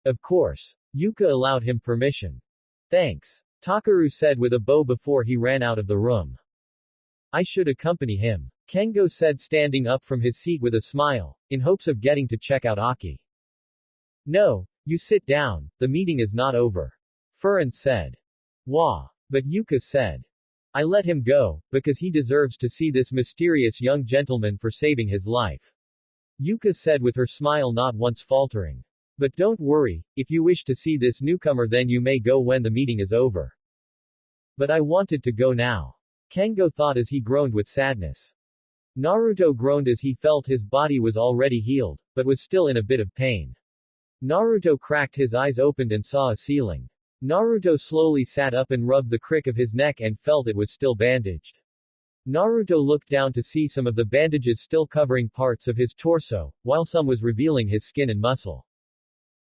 Of course. Yuka allowed him permission. Thanks. Takaru said with a bow before he ran out of the room. I should accompany him. Kengo said, standing up from his seat with a smile, in hopes of getting to check out Aki. No, you sit down, the meeting is not over. Furan said. Wah. But Yuka said. I let him go, because he deserves to see this mysterious young gentleman for saving his life. Yuka said with her smile not once faltering. But don't worry, if you wish to see this newcomer then you may go when the meeting is over. But I wanted to go now. Kengo thought as he groaned with sadness. Naruto groaned as he felt his body was already healed, but was still in a bit of pain. Naruto cracked his eyes opened and saw a ceiling. Naruto slowly sat up and rubbed the crick of his neck and felt it was still bandaged. Naruto looked down to see some of the bandages still covering parts of his torso, while some was revealing his skin and muscle.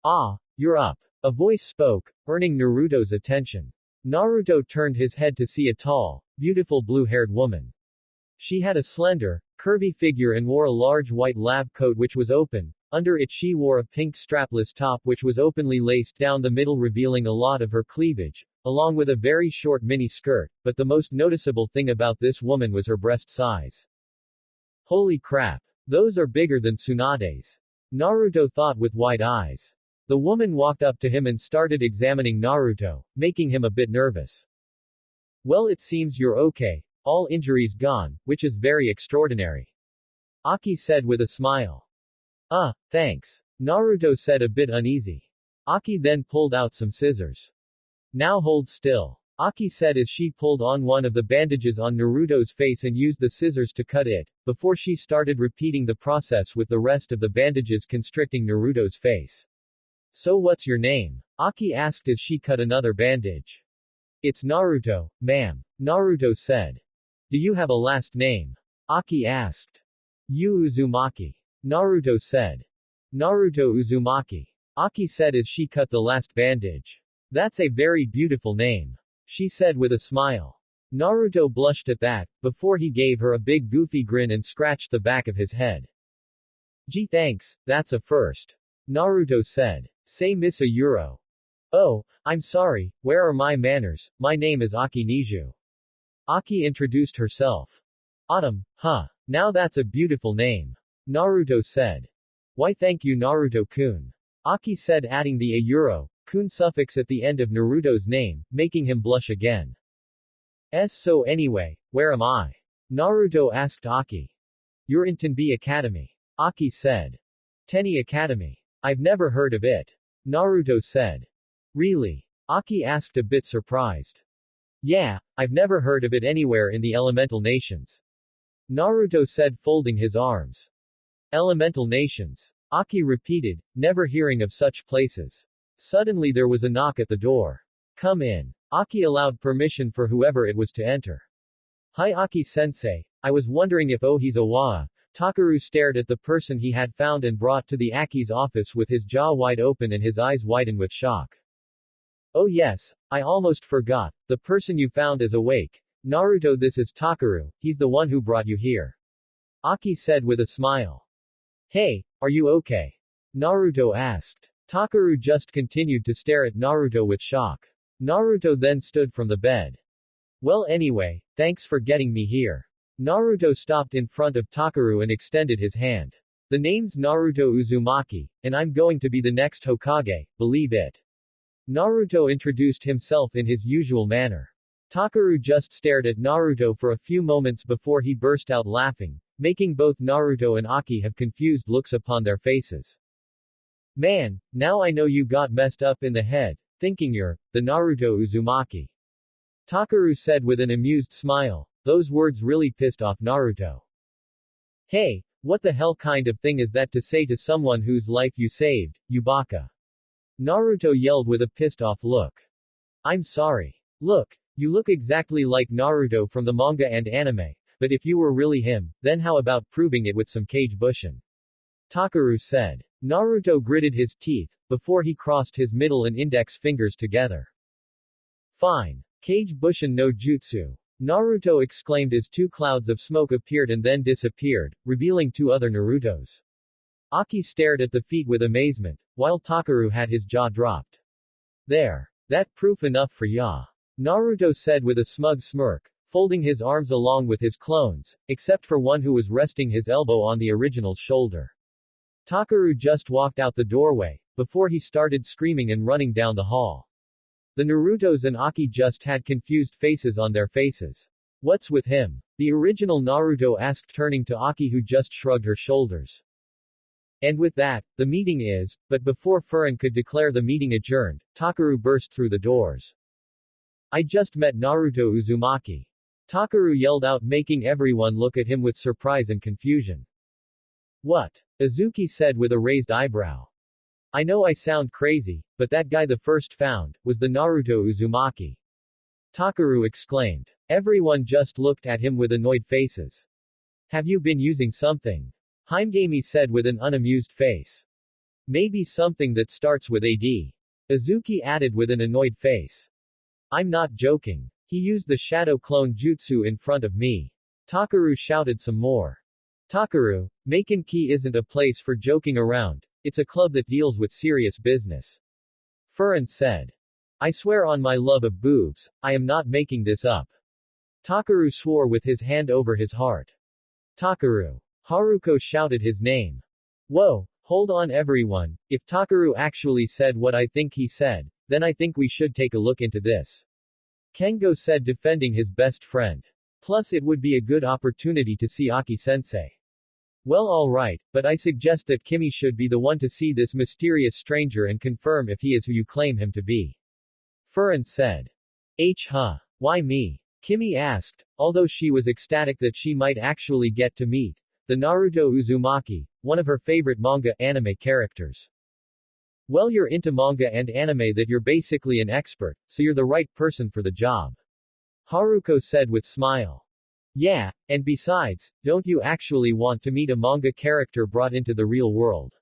Ah, you're up. A voice spoke, earning Naruto's attention. Naruto turned his head to see a tall, beautiful blue-haired woman. She had a slender, curvy figure and wore a large white lab coat which was open. Under it she wore a pink strapless top which was openly laced down the middle revealing a lot of her cleavage, along with a very short mini skirt, but the most noticeable thing about this woman was her breast size. Holy crap. Those are bigger than Tsunade's. Naruto thought with wide eyes. The woman walked up to him and started examining Naruto, making him a bit nervous. Well, it seems you're okay. All injuries gone, which is very extraordinary. Aki said with a smile. Thanks. Naruto said a bit uneasy. Aki then pulled out some scissors. Now hold still. Aki said as she pulled on one of the bandages on Naruto's face and used the scissors to cut it, before she started repeating the process with the rest of the bandages constricting Naruto's face. So what's your name? Aki asked as she cut another bandage. It's Naruto, ma'am. Naruto said. Do you have a last name? Aki asked. Yu Uzumaki. Naruto said. Naruto Uzumaki. Aki said as she cut the last bandage. That's a very beautiful name. She said with a smile. Naruto blushed at that, before he gave her a big goofy grin and scratched the back of his head. Gee thanks, that's a first. Naruto said. Say Miss a Euro. Oh, I'm sorry, where are my manners, my name is Aki Niju. Aki introduced herself. Autumn, huh. Now that's a beautiful name. Naruto said. Why thank you Naruto-kun. Aki said adding the a euro, kun suffix at the end of Naruto's name, making him blush again. So anyway, where am I? Naruto asked Aki. You're in Timbe Academy. Aki said. Tenny Academy. I've never heard of it. Naruto said. Really? Aki asked a bit surprised. Yeah, I've never heard of it anywhere in the elemental nations. Naruto said folding his arms. Elemental nations. Aki repeated, never hearing of such places. Suddenly there was a knock at the door. Come in. Aki allowed permission for whoever it was to enter. Hi Aki-sensei, I was wondering if he's Awa. Takaru stared at the person he had found and brought to the Aki's office with his jaw wide open and his eyes widen with shock. Oh yes, I almost forgot, the person you found is awake. Naruto, this is Takaru, he's the one who brought you here. Aki said with a smile. Hey, are you okay? Naruto asked. Takaru just continued to stare at Naruto with shock. Naruto then stood from the bed. Well anyway, thanks for getting me here. Naruto stopped in front of Takaru and extended his hand. The name's Naruto Uzumaki, and I'm going to be the next Hokage, believe it. Naruto introduced himself in his usual manner. Takaru just stared at Naruto for a few moments before he burst out laughing, making both Naruto and Aki have confused looks upon their faces. Man, now I know you got messed up in the head, thinking you're the Naruto Uzumaki. Takaru said with an amused smile. Those words really pissed off Naruto. Hey, what the hell kind of thing is that to say to someone whose life you saved, you baka? Naruto yelled with a pissed off look. I'm sorry. Look, you look exactly like Naruto from the manga and anime, but if you were really him, then how about proving it with some Kage Bushin? Takaru said. Naruto gritted his teeth, before he crossed his middle and index fingers together. Fine. Kage Bushin no Jutsu. Naruto exclaimed as two clouds of smoke appeared and then disappeared, revealing two other Narutos. Aki stared at the feet with amazement, while Takaru had his jaw dropped. There. That proof enough for ya. Naruto said with a smug smirk, folding his arms along with his clones, except for one who was resting his elbow on the original's shoulder. Takaru just walked out the doorway, before he started screaming and running down the hall. The Narutos and Aki just had confused faces on their faces. What's with him? The original Naruto asked, turning to Aki, who just shrugged her shoulders. And with that, the meeting is, but before Furin could declare the meeting adjourned, Takaru burst through the doors. I just met Naruto Uzumaki. Takaru yelled out, making everyone look at him with surprise and confusion. What? Azuki said with a raised eyebrow. I know I sound crazy, but that guy the first found, was the Naruto Uzumaki. Takaru exclaimed. Everyone just looked at him with annoyed faces. Have you been using something? Himegami said with an unamused face. Maybe something that starts with AD. Azuki added with an annoyed face. I'm not joking. He used the shadow clone jutsu in front of me. Takaru shouted some more. Takaru, Maken Key isn't a place for joking around. It's a club that deals with serious business. Furin said. I swear on my love of boobs, I am not making this up. Takaru swore with his hand over his heart. Takaru. Haruko shouted his name. Whoa, hold on everyone, if Takaru actually said what I think he said, then I think we should take a look into this. Kengo said, defending his best friend. Plus it would be a good opportunity to see Aki-sensei. Well alright, but I suggest that Kimi should be the one to see this mysterious stranger and confirm if he is who you claim him to be. Furin said. Huh? Why me? Kimi asked, although she was ecstatic that she might actually get to meet the Naruto Uzumaki, one of her favorite manga, anime characters. Well, you're into manga and anime, that you're basically an expert, so you're the right person for the job. Haruko said with smile. Yeah, and besides, don't you actually want to meet a manga character brought into the real world?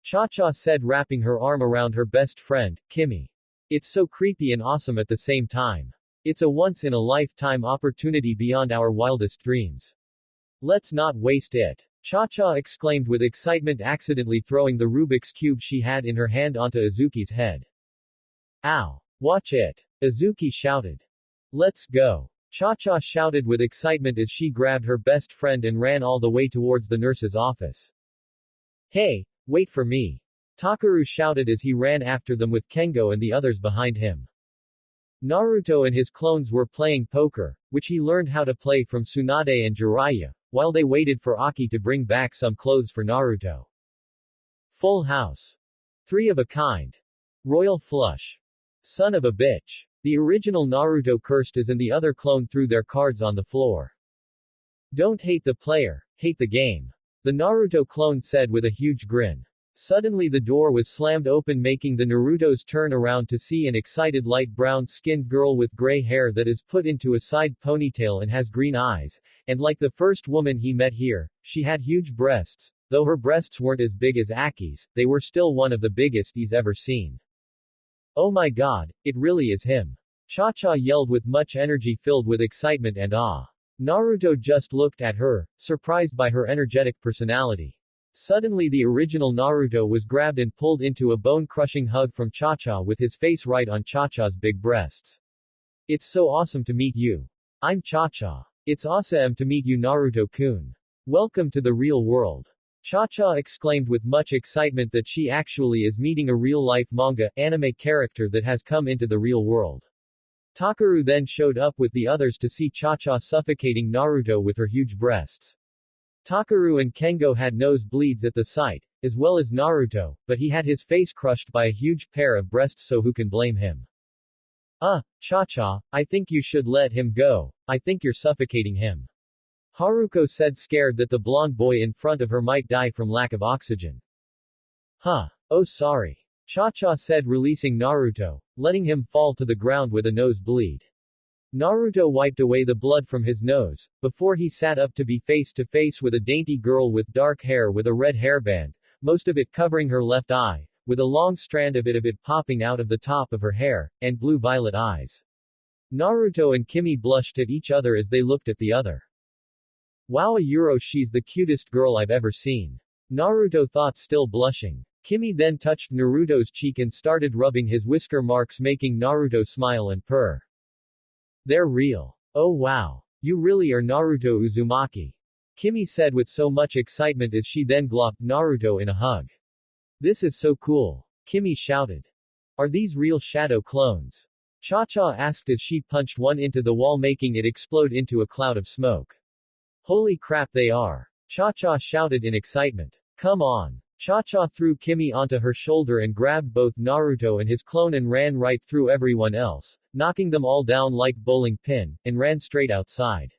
Cha-Cha said, wrapping her arm around her best friend, Kimi. It's so creepy and awesome at the same time. It's a once-in-a-lifetime opportunity beyond our wildest dreams. Let's not waste it. Cha-Cha exclaimed with excitement, accidentally throwing the Rubik's Cube she had in her hand onto Azuki's head. Ow! Watch it! Azuki shouted. Let's go! Cha-Cha shouted with excitement as she grabbed her best friend and ran all the way towards the nurse's office. Hey! Wait for me! Takeru shouted as he ran after them with Kengo and the others behind him. Naruto and his clones were playing poker, which he learned how to play from Tsunade and Jiraiya, while they waited for Aki to bring back some clothes for Naruto. Full House. Three of a Kind. Royal Flush. Son of a bitch. The original Naruto cursed as and the other clone threw their cards on the floor. Don't hate the player, hate the game. The Naruto clone said with a huge grin. Suddenly the door was slammed open, making the Naruto's turn around to see an excited light brown-skinned girl with gray hair that is put into a side ponytail and has green eyes, and like the first woman he met here, she had huge breasts. Though her breasts weren't as big as Aki's, they were still one of the biggest he's ever seen. Oh my god, it really is him. Cha-Cha yelled with much energy, filled with excitement and awe. Naruto just looked at her, surprised by her energetic personality. Suddenly the original Naruto was grabbed and pulled into a bone-crushing hug from Cha-Cha with his face right on Cha-Cha's big breasts. It's so awesome to meet you. I'm Cha-Cha. It's awesome to meet you, Naruto-kun. Welcome to the real world. Cha-Cha exclaimed with much excitement that she actually is meeting a real-life manga, anime character that has come into the real world. Takeru then showed up with the others to see Cha-Cha suffocating Naruto with her huge breasts. Takeru and Kengo had nosebleeds at the sight, as well as Naruto, but he had his face crushed by a huge pair of breasts, so who can blame him? Cha-Cha, I think you should let him go. I think you're suffocating him. Haruko said, scared that the blonde boy in front of her might die from lack of oxygen. Oh sorry. Cha-Cha said, releasing Naruto, letting him fall to the ground with a nosebleed. Naruto wiped away the blood from his nose, before he sat up to be face to face with a dainty girl with dark hair with a red hairband, most of it covering her left eye, with a long strand of it popping out of the top of her hair, and blue-violet eyes. Naruto and Kimi blushed at each other as they looked at the other. Wow, she's the cutest girl I've ever seen. Naruto thought, still blushing. Kimi then touched Naruto's cheek and started rubbing his whisker marks, making Naruto smile and purr. They're real. Oh wow. You really are Naruto Uzumaki. Kimi said with so much excitement as she then glopped Naruto in a hug. This is so cool. Kimi shouted. Are these real shadow clones? Cha-Cha asked as she punched one into the wall, making it explode into a cloud of smoke. Holy crap, they are. Cha-Cha shouted in excitement. Come on. Cha-Cha threw Kimi onto her shoulder and grabbed both Naruto and his clone and ran right through everyone else, knocking them all down like bowling pin, and ran straight outside.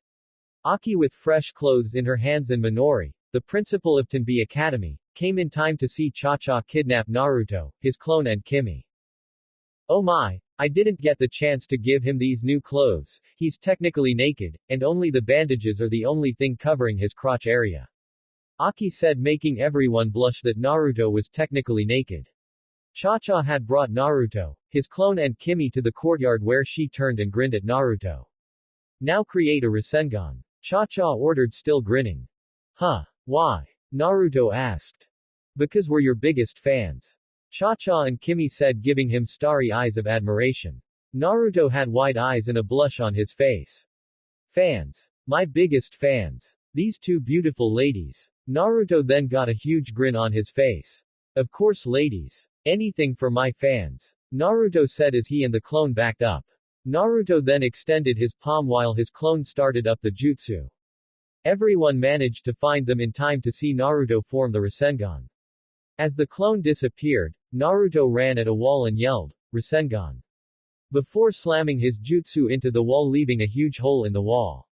Aki, with fresh clothes in her hands, and Minori, the principal of Timbe Academy, came in time to see Cha-Cha kidnap Naruto, his clone, and Kimi. Oh my, I didn't get the chance to give him these new clothes. He's technically naked, and only the bandages are the only thing covering his crotch area. Aki said, making everyone blush that Naruto was technically naked. Cha-Cha had brought Naruto, his clone, and Kimi to the courtyard, where she turned and grinned at Naruto. Now create a Rasengan. Cha-Cha ordered, still grinning. Why? Naruto asked. Because we're your biggest fans. Cha-Cha and Kimi said, giving him starry eyes of admiration. Naruto had wide eyes and a blush on his face. Fans. My biggest fans. These two beautiful ladies. Naruto then got a huge grin on his face. Of course, ladies. Anything for my fans. Naruto said as he and the clone backed up. Naruto then extended his palm while his clone started up the jutsu. Everyone managed to find them in time to see Naruto form the Rasengan. As the clone disappeared, Naruto ran at a wall and yelled, Rasengan, before slamming his jutsu into the wall, leaving a huge hole in the wall.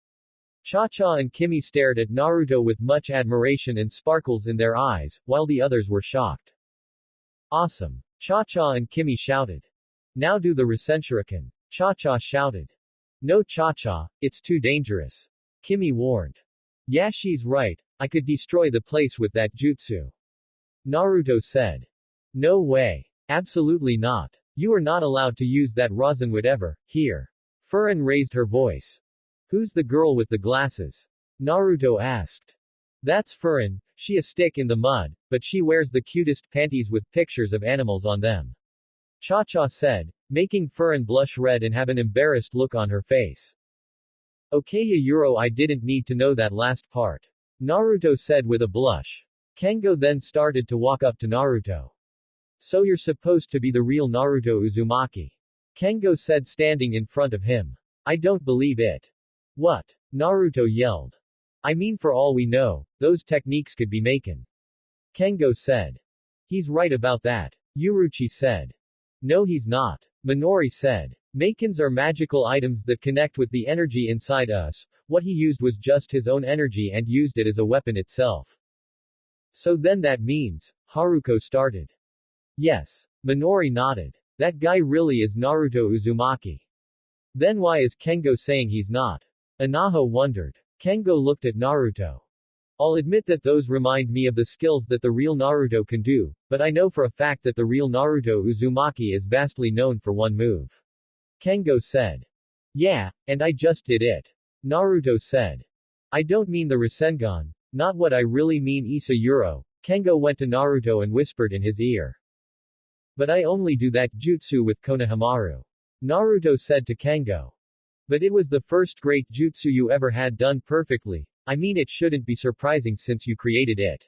Cha-Cha and Kimi stared at Naruto with much admiration and sparkles in their eyes, while the others were shocked. Awesome. Cha-Cha and Kimi shouted. Now do the Rasenshuriken. Cha-Cha shouted. No, Cha-Cha, it's too dangerous. Kimi warned. Yeah, she's right. I could destroy the place with that jutsu. Naruto said. No way. Absolutely not. You are not allowed to use that rosin whatever, here. Furin raised her voice. Who's the girl with the glasses? Naruto asked. That's Furin, she a stick in the mud, but she wears the cutest panties with pictures of animals on them. Cha-Cha said, making Furin blush red and have an embarrassed look on her face. Okaya Euro, I didn't need to know that last part. Naruto said with a blush. Kengo then started to walk up to Naruto. So you're supposed to be the real Naruto Uzumaki. Kengo said standing in front of him. I don't believe it. What? Naruto yelled. I mean for all we know, those techniques could be Maken. Kengo said. He's right about that. Yuruchi said. No he's not. Minori said. Makens are magical items that connect with the energy inside us, what he used was just his own energy and used it as a weapon itself. So then that means, Haruko started. Yes. Minori nodded. That guy really is Naruto Uzumaki. Then why is Kengo saying he's not? Anaho wondered. Kengo looked at Naruto. I'll admit that those remind me of the skills that the real Naruto can do, but I know for a fact that the real Naruto Uzumaki is vastly known for one move. Kengo said. Yeah, and I just did it. Naruto said. I don't mean the Rasengan, not what I really mean Issa Euro. Kengo went to Naruto and whispered in his ear. But I only do that jutsu with Konohamaru. Naruto said to Kengo. But it was the first great jutsu you ever had done perfectly. I mean it shouldn't be surprising since you created it.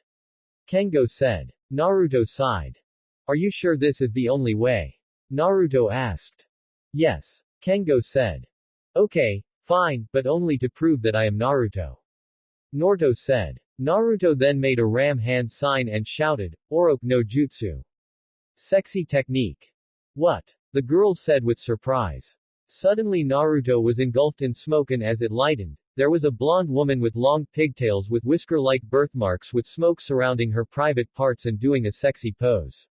Kengo said. Naruto sighed. Are you sure this is the only way? Naruto asked. Yes. Kengo said. Okay, fine, but only to prove that I am Naruto. Naruto said. Naruto then made a ram hand sign and shouted, Oroku no Jutsu. Sexy technique. What? The girls said with surprise. Suddenly Naruto was engulfed in smoke and as it lightened, there was a blonde woman with long pigtails with whisker-like birthmarks with smoke surrounding her private parts and doing a sexy pose.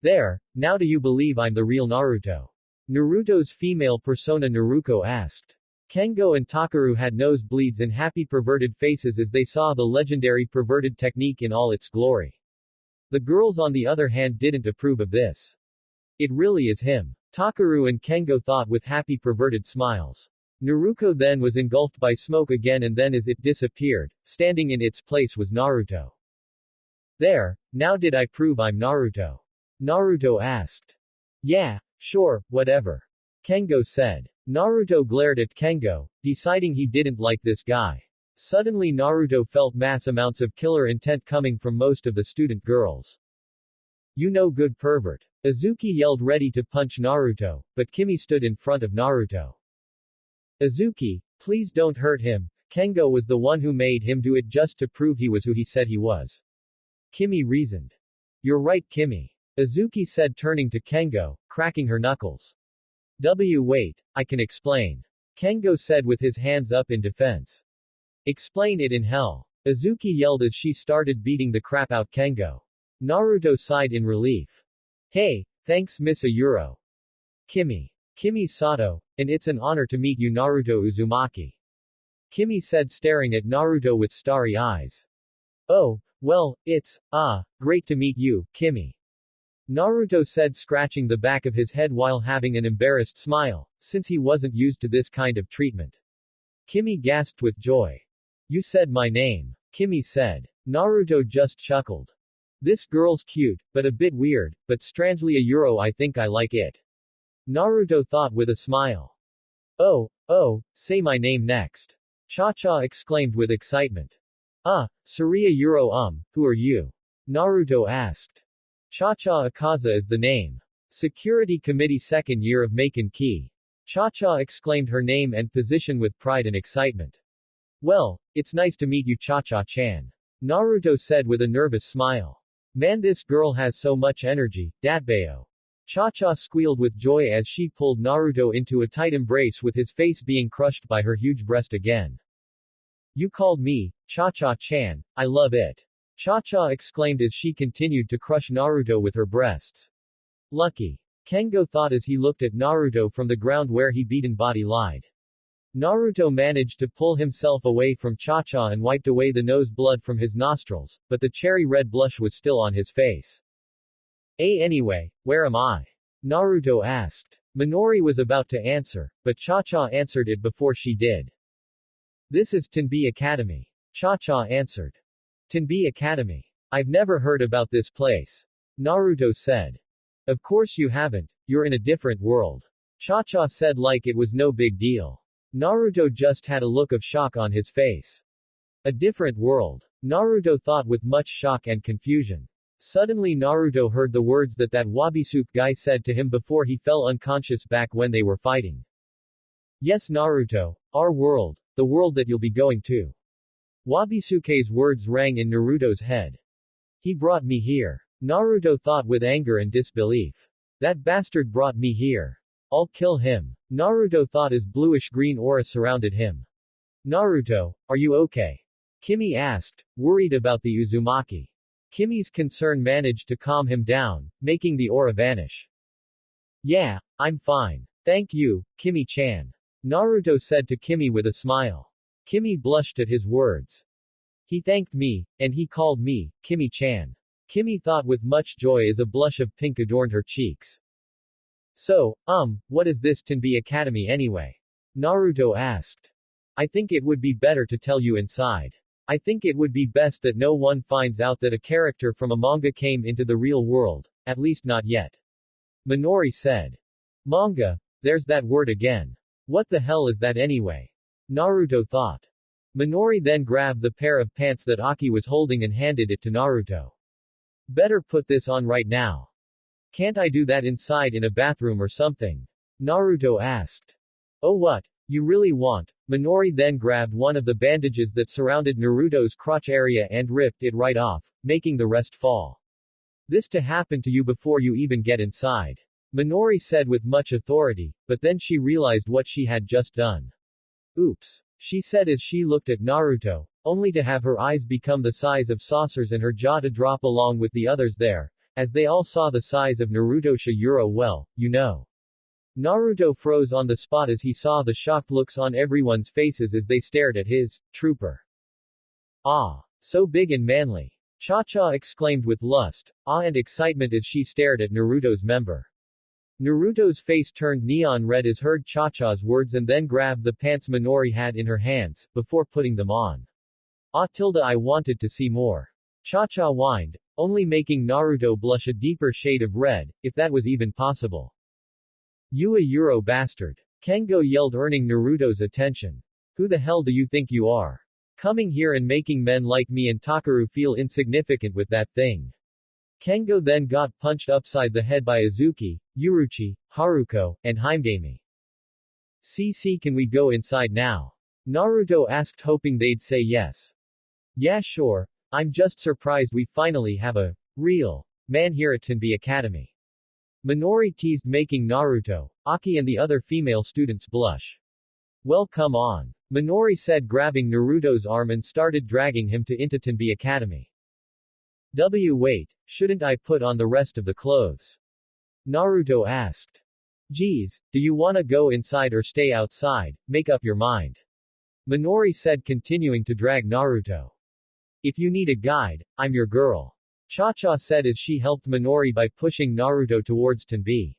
There, now do you believe I'm the real Naruto? Naruto's female persona Naruko asked. Kengo and Takaru had nosebleeds and happy perverted faces as they saw the legendary perverted technique in all its glory. The girls on the other hand didn't approve of this. It really is him. Takaru and Kengo thought with happy perverted smiles. Naruto then was engulfed by smoke again and then as it disappeared, standing in its place was Naruto. There, now did I prove I'm Naruto? Naruto asked. Yeah, sure, whatever. Kengo said. Naruto glared at Kengo, deciding he didn't like this guy. Suddenly Naruto felt mass amounts of killer intent coming from most of the student girls. You know good pervert. Azuki yelled ready to punch Naruto, but Kimi stood in front of Naruto. Azuki, please don't hurt him. Kengo was the one who made him do it just to prove he was who he said he was. Kimi reasoned. You're right Kimi. Azuki said turning to Kengo, cracking her knuckles. Wait, I can explain. Kengo said with his hands up in defense. Explain it in hell. Azuki yelled as she started beating the crap out Kengo. Naruto sighed in relief. Hey, thanks Miss Ayuro. Kimi. Kimi Sato, and it's an honor to meet you Naruto Uzumaki. Kimi said staring at Naruto with starry eyes. Oh, well, it's, great to meet you, Kimi. Naruto said scratching the back of his head while having an embarrassed smile, since he wasn't used to this kind of treatment. Kimi gasped with joy. You said my name. Kimi said. Naruto just chuckled. This girl's cute, but a bit weird, but strangely a Euro I think I like it. Naruto thought with a smile. Oh, say my name next. Cha-Cha exclaimed with excitement. Saria Euro who are you? Naruto asked. Cha-Cha Akaza is the name. Security Committee second year of Maken Key. Cha-Cha exclaimed her name and position with pride and excitement. Well, it's nice to meet you Cha-Cha-chan. Naruto said with a nervous smile. Man this girl has so much energy, Datbeo. Cha-Cha squealed with joy as she pulled Naruto into a tight embrace with his face being crushed by her huge breast again. You called me, Cha-Cha-chan, I love it. Cha-Cha exclaimed as she continued to crush Naruto with her breasts. Lucky. Kengo thought as he looked at Naruto from the ground where he beaten body lied. Naruto managed to pull himself away from Cha-Cha and wiped away the nose blood from his nostrils, but the cherry red blush was still on his face. Anyway, where am I? Naruto asked. Minori was about to answer, but Cha-Cha answered it before she did. This is Timbe Academy. Cha-Cha answered. Timbe Academy. I've never heard about this place. Naruto said. Of course you haven't, you're in a different world. Cha-Cha said like it was no big deal. Naruto just had a look of shock on his face. A different world. Naruto thought with much shock and confusion. Suddenly Naruto heard the words that Wabisuke guy said to him before he fell unconscious back when they were fighting. Yes Naruto, our world, the world that you'll be going to. Wabisuke's words rang in Naruto's head. He brought me here. Naruto thought with anger and disbelief. That bastard brought me here. I'll kill him. Naruto thought as bluish-green aura surrounded him. Naruto, are you okay? Kimi asked, worried about the Uzumaki. Kimi's concern managed to calm him down, making the aura vanish. Yeah, I'm fine. Thank you, Kimi-chan. Naruto said to Kimi with a smile. Kimi blushed at his words. He thanked me, and he called me, Kimi-chan. Kimi thought with much joy as a blush of pink adorned her cheeks. So, what is this Timbe Academy anyway? Naruto asked. I think it would be better to tell you inside. I think it would be best that no one finds out that a character from a manga came into the real world, at least not yet. Minori said. Manga? There's that word again. What the hell is that anyway? Naruto thought. Minori then grabbed the pair of pants that Aki was holding and handed it to Naruto. Better put this on right now. Can't I do that inside in a bathroom or something? Naruto asked. Oh what? You really want? Minori then grabbed one of the bandages that surrounded Naruto's crotch area and ripped it right off, making the rest fall. This to happen to you before you even get inside. Minori said with much authority, but then she realized what she had just done. Oops. She said as she looked at Naruto, only to have her eyes become the size of saucers and her jaw to drop along with the others there, as they all saw the size of Naruto Shayuro well, you know. Naruto froze on the spot as he saw the shocked looks on everyone's faces as they stared at his trooper. Ah, so big and manly. Cha-Cha exclaimed with lust, awe and excitement as she stared at Naruto's member. Naruto's face turned neon red as heard Cha-Cha's words and then grabbed the pants Minori had in her hands, before putting them on. I wanted to see more. Cha-Cha whined, only making Naruto blush a deeper shade of red, if that was even possible. You a Euro bastard. Kengo yelled, earning Naruto's attention. Who the hell do you think you are? Coming here and making men like me and Takaru feel insignificant with that thing. Kengo then got punched upside the head by Azuki, Uruchi, Haruko, and Himegami. CC, can we go inside now? Naruto asked, hoping they'd say yes. Yeah sure, I'm just surprised we finally have a real man here at Timbe Academy. Minori teased, making Naruto, Aki and the other female students blush. Well come on. Minori said, grabbing Naruto's arm and started dragging him into Timbe Academy. Wait, shouldn't I put on the rest of the clothes? Naruto asked. Geez, do you wanna go inside or stay outside? Make up your mind. Minori said, continuing to drag Naruto. If you need a guide, I'm your girl. Cha-Cha said as she helped Minori by pushing Naruto towards Timbe.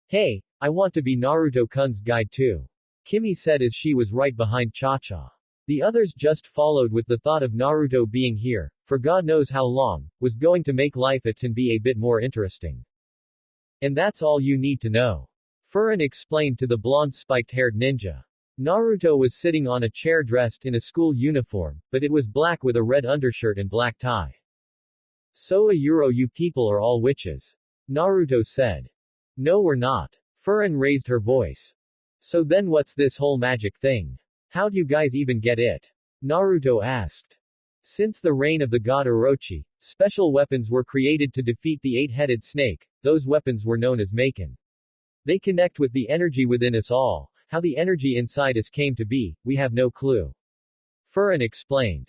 Hey, I want to be Naruto-kun's guide too. Kimi said as she was right behind Cha-Cha. The others just followed with the thought of Naruto being here, for God knows how long, was going to make life at Timbe a bit more interesting. And that's all you need to know. Furin explained to the blonde spiked-haired ninja. Naruto was sitting on a chair dressed in a school uniform, but it was black with a red undershirt and black tie. So a Euro, you people are all witches. Naruto said. No we're not. Furin raised her voice. So then what's this whole magic thing? How'd you guys even get it? Naruto asked. Since the reign of the god Orochi, special weapons were created to defeat the eight-headed snake. Those weapons were known as Maken. They connect with the energy within us all. How the energy inside us came to be, we have no clue. Furin explained.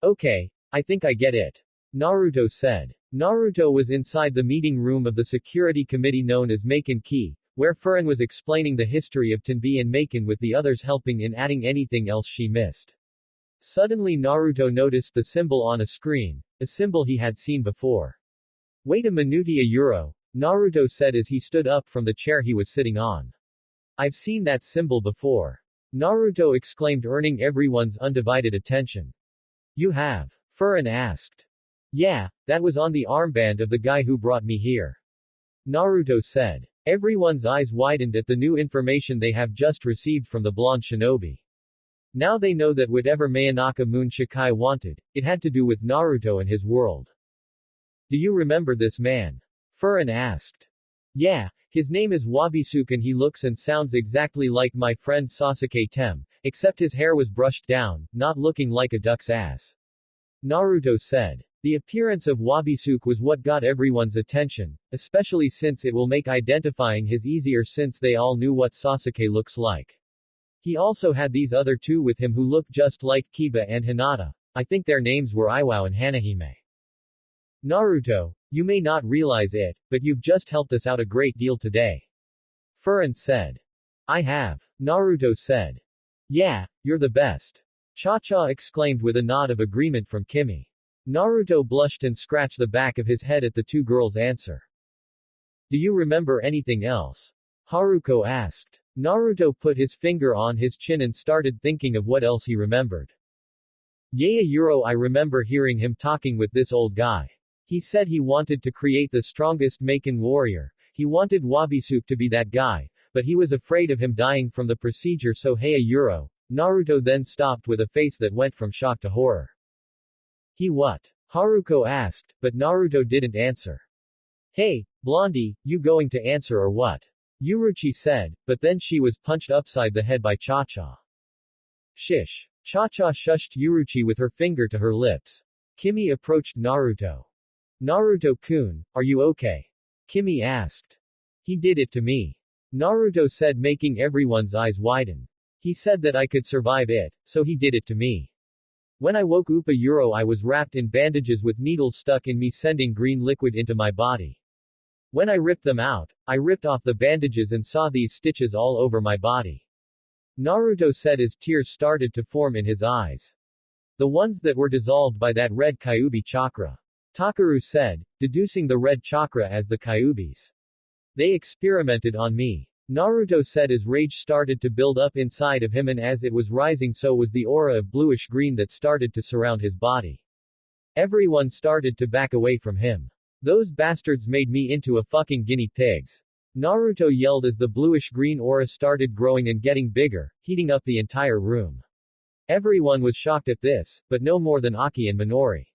Okay, I think I get it. Naruto said. Naruto was inside the meeting room of the security committee known as Maken Key, where Furin was explaining the history of Timbe and Maken with the others helping in adding anything else she missed. Suddenly Naruto noticed the symbol on a screen, a symbol he had seen before. Wait a minutia euro, Naruto said as he stood up from the chair he was sitting on. I've seen that symbol before. Naruto exclaimed, earning everyone's undivided attention. You have? Furin asked. Yeah, that was on the armband of the guy who brought me here. Naruto said. Everyone's eyes widened at the new information they have just received from the blonde shinobi. Now they know that whatever Mayaka Moon Shikai wanted, it had to do with Naruto and his world. Do you remember this man? Furin asked. Yeah, his name is Wabisuke and he looks and sounds exactly like my friend Sasuke Tem, except his hair was brushed down, not looking like a duck's ass. Naruto said. The appearance of Wabisuke was what got everyone's attention, especially since it will make identifying his easier since they all knew what Sasuke looks like. He also had these other two with him who looked just like Kiba and Hinata. I think their names were Iwao and Hanahime. Naruto, you may not realize it, but you've just helped us out a great deal today. Furin said. I have. Naruto said. Yeah, you're the best. Cha-cha exclaimed with a nod of agreement from Kimi. Naruto blushed and scratched the back of his head at the two girls' answer. Do you remember anything else? Haruko asked. Naruto put his finger on his chin and started thinking of what else he remembered. Yeah, I remember hearing him talking with this old guy. He said he wanted to create the strongest Maken warrior. He wanted Wabisuke to be that guy, but he was afraid of him dying from the procedure, so hey Naruto then stopped with a face that went from shock to horror. He what? Haruko asked, but Naruto didn't answer. Hey, Blondie, you going to answer or what? Uruchi said, but then she was punched upside the head by Cha-cha. Shish. Cha-cha shushed Uruchi with her finger to her lips. Kimi approached Naruto. Naruto-kun, are you okay? Kimi asked. He did it to me. Naruto said, making everyone's eyes widen. He said that I could survive it, so he did it to me. When I woke up I was wrapped in bandages with needles stuck in me sending green liquid into my body. When I ripped them out, I ripped off the bandages and saw these stitches all over my body. Naruto said as tears started to form in his eyes. The ones that were dissolved by that red Kyuubi chakra. Takaru said, deducing the red chakra as the Kyuubis. They experimented on me. Naruto said as rage started to build up inside of him and as it was rising so was the aura of bluish-green that started to surround his body. Everyone started to back away from him. Those bastards made me into a fucking guinea pigs. Naruto yelled as the bluish-green aura started growing and getting bigger, heating up the entire room. Everyone was shocked at this, but no more than Aki and Minori.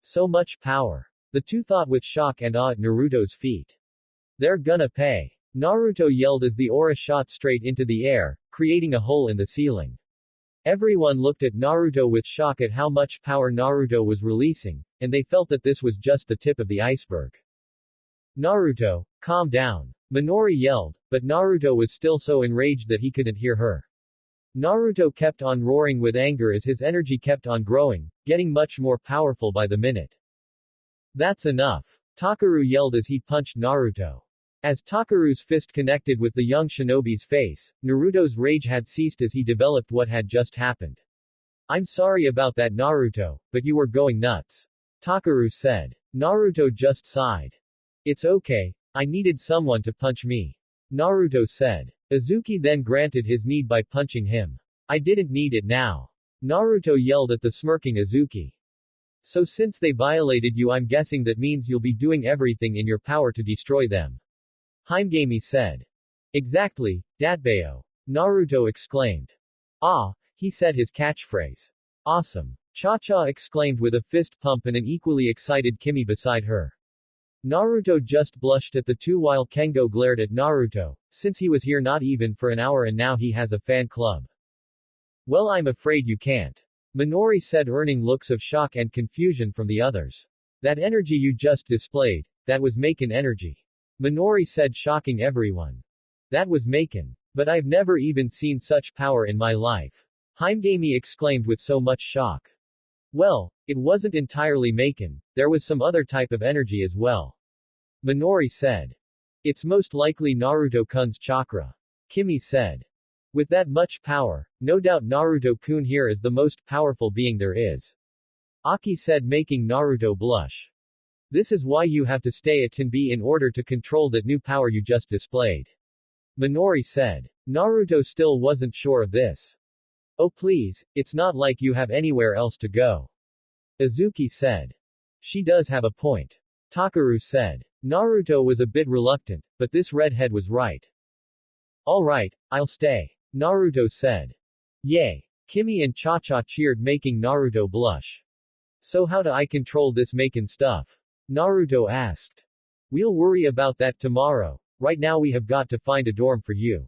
So much power. The two thought with shock and awe at Naruto's feet. They're gonna pay. Naruto yelled as the aura shot straight into the air, creating a hole in the ceiling. Everyone looked at Naruto with shock at how much power Naruto was releasing, and they felt that this was just the tip of the iceberg. Naruto, calm down. Minori yelled, but Naruto was still so enraged that he couldn't hear her. Naruto kept on roaring with anger as his energy kept on growing, getting much more powerful by the minute. That's enough. Takaru yelled as he punched Naruto. As Takaru's fist connected with the young shinobi's face, Naruto's rage had ceased as he developed what had just happened. I'm sorry about that Naruto, but you were going nuts. Takaru said. Naruto just sighed. It's okay, I needed someone to punch me. Naruto said. Azuki then granted his need by punching him. I didn't need it now. Naruto yelled at the smirking Azuki. So since they violated you, I'm guessing that means you'll be doing everything in your power to destroy them. Himegami said. Exactly, Datbeo. Naruto exclaimed. Ah, he said his catchphrase. Awesome. Cha-cha exclaimed with a fist pump and an equally excited Kimi beside her. Naruto just blushed at the two while Kengo glared at Naruto, since he was here not even for an hour and now he has a fan club. Well, I'm afraid you can't. Minori said, earning looks of shock and confusion from the others. That energy you just displayed, that was Maken energy. Minori said, shocking everyone. That was Maken. But I've never even seen such power in my life. Himegami exclaimed with so much shock. Well, it wasn't entirely Maken, there was some other type of energy as well. Minori said. It's most likely Naruto-kun's chakra. Kimi said. With that much power, no doubt Naruto-kun here is the most powerful being there is. Aki said, making Naruto blush. This is why you have to stay at Timbe in order to control that new power you just displayed. Minori said. Naruto still wasn't sure of this. Oh please, it's not like you have anywhere else to go. Izuki said. She does have a point. Takaru said. Naruto was a bit reluctant, but this redhead was right. Alright, I'll stay. Naruto said. Yay. Kimi and Cha-Cha cheered, making Naruto blush. So how do I control this Maken stuff? Naruto asked. We'll worry about that tomorrow. Right now we have got to find a dorm for you.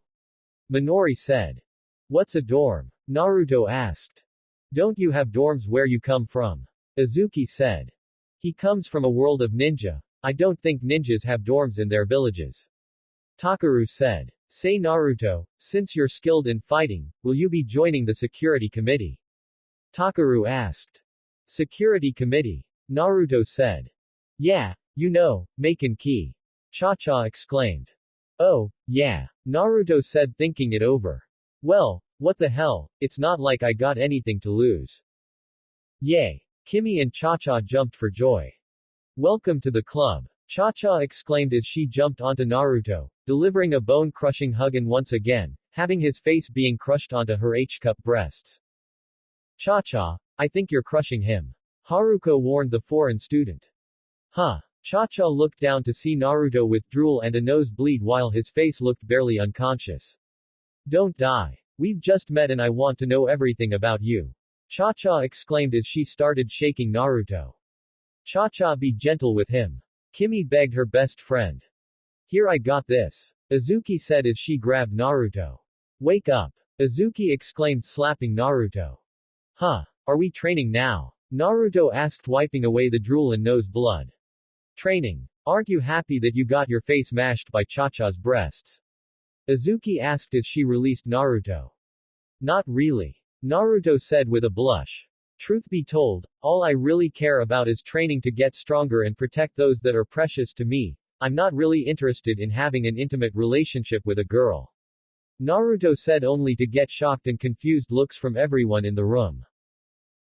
Minori said. What's a dorm? Naruto asked. Don't you have dorms where you come from? Izuki said. He comes from a world of ninja. I don't think ninjas have dorms in their villages. Takaru said. Say Naruto, since you're skilled in fighting, will you be joining the security committee? Takaru asked. Security committee? Naruto said. Yeah, you know, Maken ki. Cha-Cha exclaimed. Oh, yeah. Naruto said, thinking it over. Well, what the hell, it's not like I got anything to lose. Yay. Kimi and Cha-Cha jumped for joy. Welcome to the club. Cha-Cha exclaimed as she jumped onto Naruto, delivering a bone-crushing hug and once again, having his face being crushed onto her H-cup breasts. Cha-Cha, I think you're crushing him. Haruko warned the foreign student. Huh. Cha-Cha looked down to see Naruto with drool and a nosebleed while his face looked barely unconscious. Don't die. We've just met and I want to know everything about you. Cha-Cha exclaimed as she started shaking Naruto. Cha-Cha, be gentle with him. Kimi begged her best friend. Here, I got this. Izuki said as she grabbed Naruto. Wake up. Izuki exclaimed, slapping Naruto. Huh. Are we training now? Naruto asked, wiping away the drool and nose blood. Training. Aren't you happy that you got your face mashed by Cha-Cha's breasts? Izuki asked as she released Naruto. Not really. Naruto said with a blush. Truth be told, all I really care about is training to get stronger and protect those that are precious to me. I'm not really interested in having an intimate relationship with a girl. Naruto said, only to get shocked and confused looks from everyone in the room.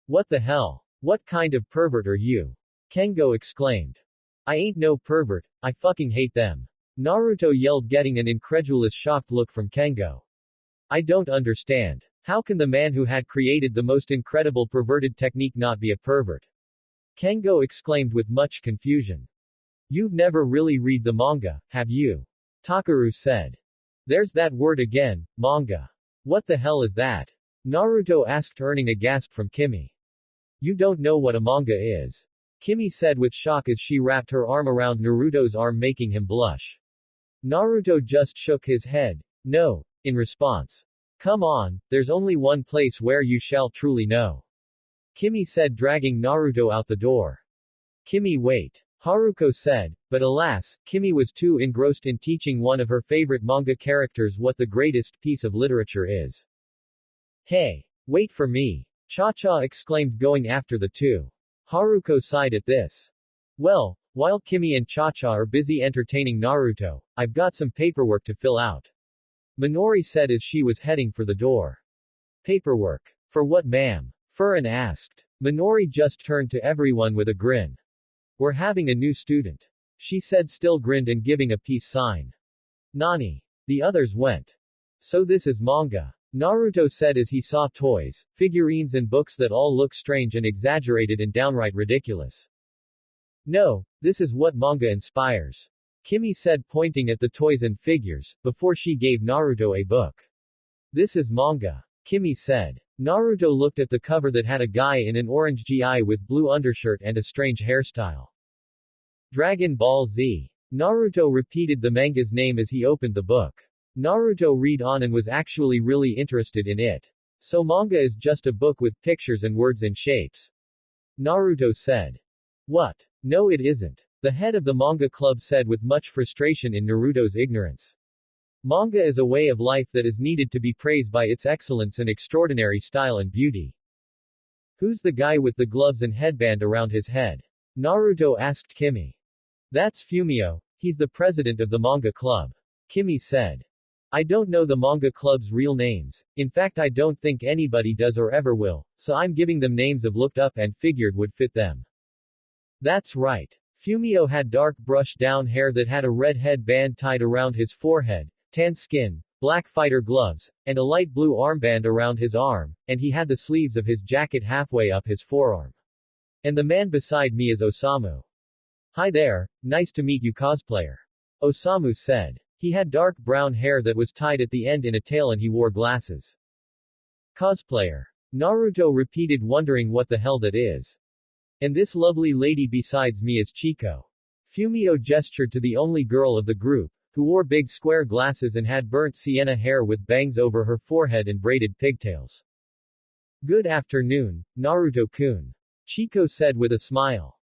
What the hell? What kind of pervert are you? Kengo exclaimed. I ain't no pervert, I fucking hate them. Naruto yelled, getting an incredulous shocked look from Kengo. I don't understand. How can the man who had created the most incredible perverted technique not be a pervert? Kengo exclaimed with much confusion. You've never really read the manga, have you? Takaru said. There's that word again, manga. What the hell is that? Naruto asked, earning a gasp from Kimi. You don't know what a manga is. Kimi said with shock as she wrapped her arm around Naruto's arm, making him blush. Naruto just shook his head. No, in response. Come on, there's only one place where you shall truly know. Kimi said, dragging Naruto out the door. Kimi, wait. Haruko said, but alas, Kimi was too engrossed in teaching one of her favorite manga characters what the greatest piece of literature is. Hey, wait for me. Cha-Cha exclaimed, going after the two. Haruko sighed at this. Well, while Kimi and Cha-Cha are busy entertaining Naruto, I've got some paperwork to fill out. Minori said as she was heading for the door. Paperwork. For what, ma'am? Furin asked. Minori just turned to everyone with a grin. We're having a new student. She said, still grinned and giving a peace sign. Nani? The others went. So this is manga. Naruto said as he saw toys, figurines and books that all look strange and exaggerated and downright ridiculous. No, this is what manga inspires. Kimi said, pointing at the toys and figures, before she gave Naruto a book. This is manga. Kimi said. Naruto looked at the cover that had a guy in an orange gi with blue undershirt and a strange hairstyle. Dragon Ball Z. Naruto repeated the manga's name as he opened the book. Naruto read on and was actually really interested in it. So manga is just a book with pictures and words and shapes. Naruto said. What? No, it isn't. The head of the manga club said with much frustration in Naruto's ignorance. Manga is a way of life that is needed to be praised by its excellence and extraordinary style and beauty. Who's the guy with the gloves and headband around his head? Naruto asked Kimi. That's Fumio. He's the president of the manga club. Kimi said. I don't know the manga club's real names, in fact I don't think anybody does or ever will, so I'm giving them names I've looked up and figured would fit them. That's right. Fumio had dark brush-down hair that had a red headband tied around his forehead, tan skin, black fighter gloves, and a light blue armband around his arm, and he had the sleeves of his jacket halfway up his forearm. And the man beside me is Osamu. Hi there, nice to meet you cosplayer. Osamu said. He had dark brown hair that was tied at the end in a tail and he wore glasses. Cosplayer. Naruto repeated, wondering what the hell that is. And this lovely lady besides me is Chiko. Fumio gestured to the only girl of the group, who wore big square glasses and had burnt sienna hair with bangs over her forehead and braided pigtails. Good afternoon, Naruto-kun. Chiko said with a smile.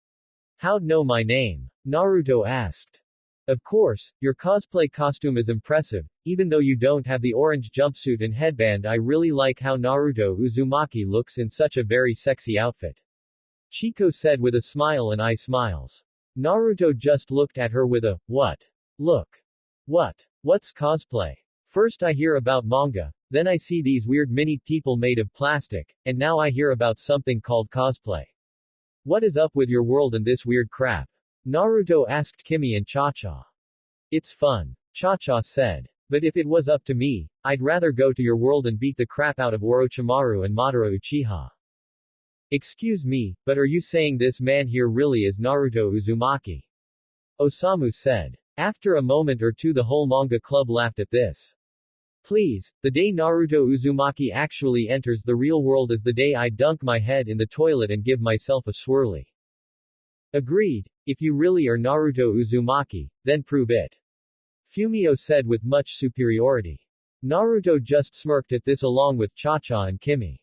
How'd know my name? Naruto asked. Of course, your cosplay costume is impressive, even though you don't have the orange jumpsuit and headband. I really like how Naruto Uzumaki looks in such a very sexy outfit. Chiko said with a smile and eye smiles. Naruto just looked at her with a, what? Look. What? What's cosplay? First I hear about manga, then I see these weird mini people made of plastic, and now I hear about something called cosplay. What is up with your world and this weird crap? Naruto asked Kimi and Cha-Cha. It's fun. Cha-Cha said. But if it was up to me, I'd rather go to your world and beat the crap out of Orochimaru and Madara Uchiha. Excuse me, but are you saying this man here really is Naruto Uzumaki? Osamu said. After a moment or two the whole manga club laughed at this. Please, the day Naruto Uzumaki actually enters the real world is the day I dunk my head in the toilet and give myself a swirly. Agreed. If you really are Naruto Uzumaki, then prove it. Fumio said with much superiority. Naruto just smirked at this along with Cha-Cha and Kimi.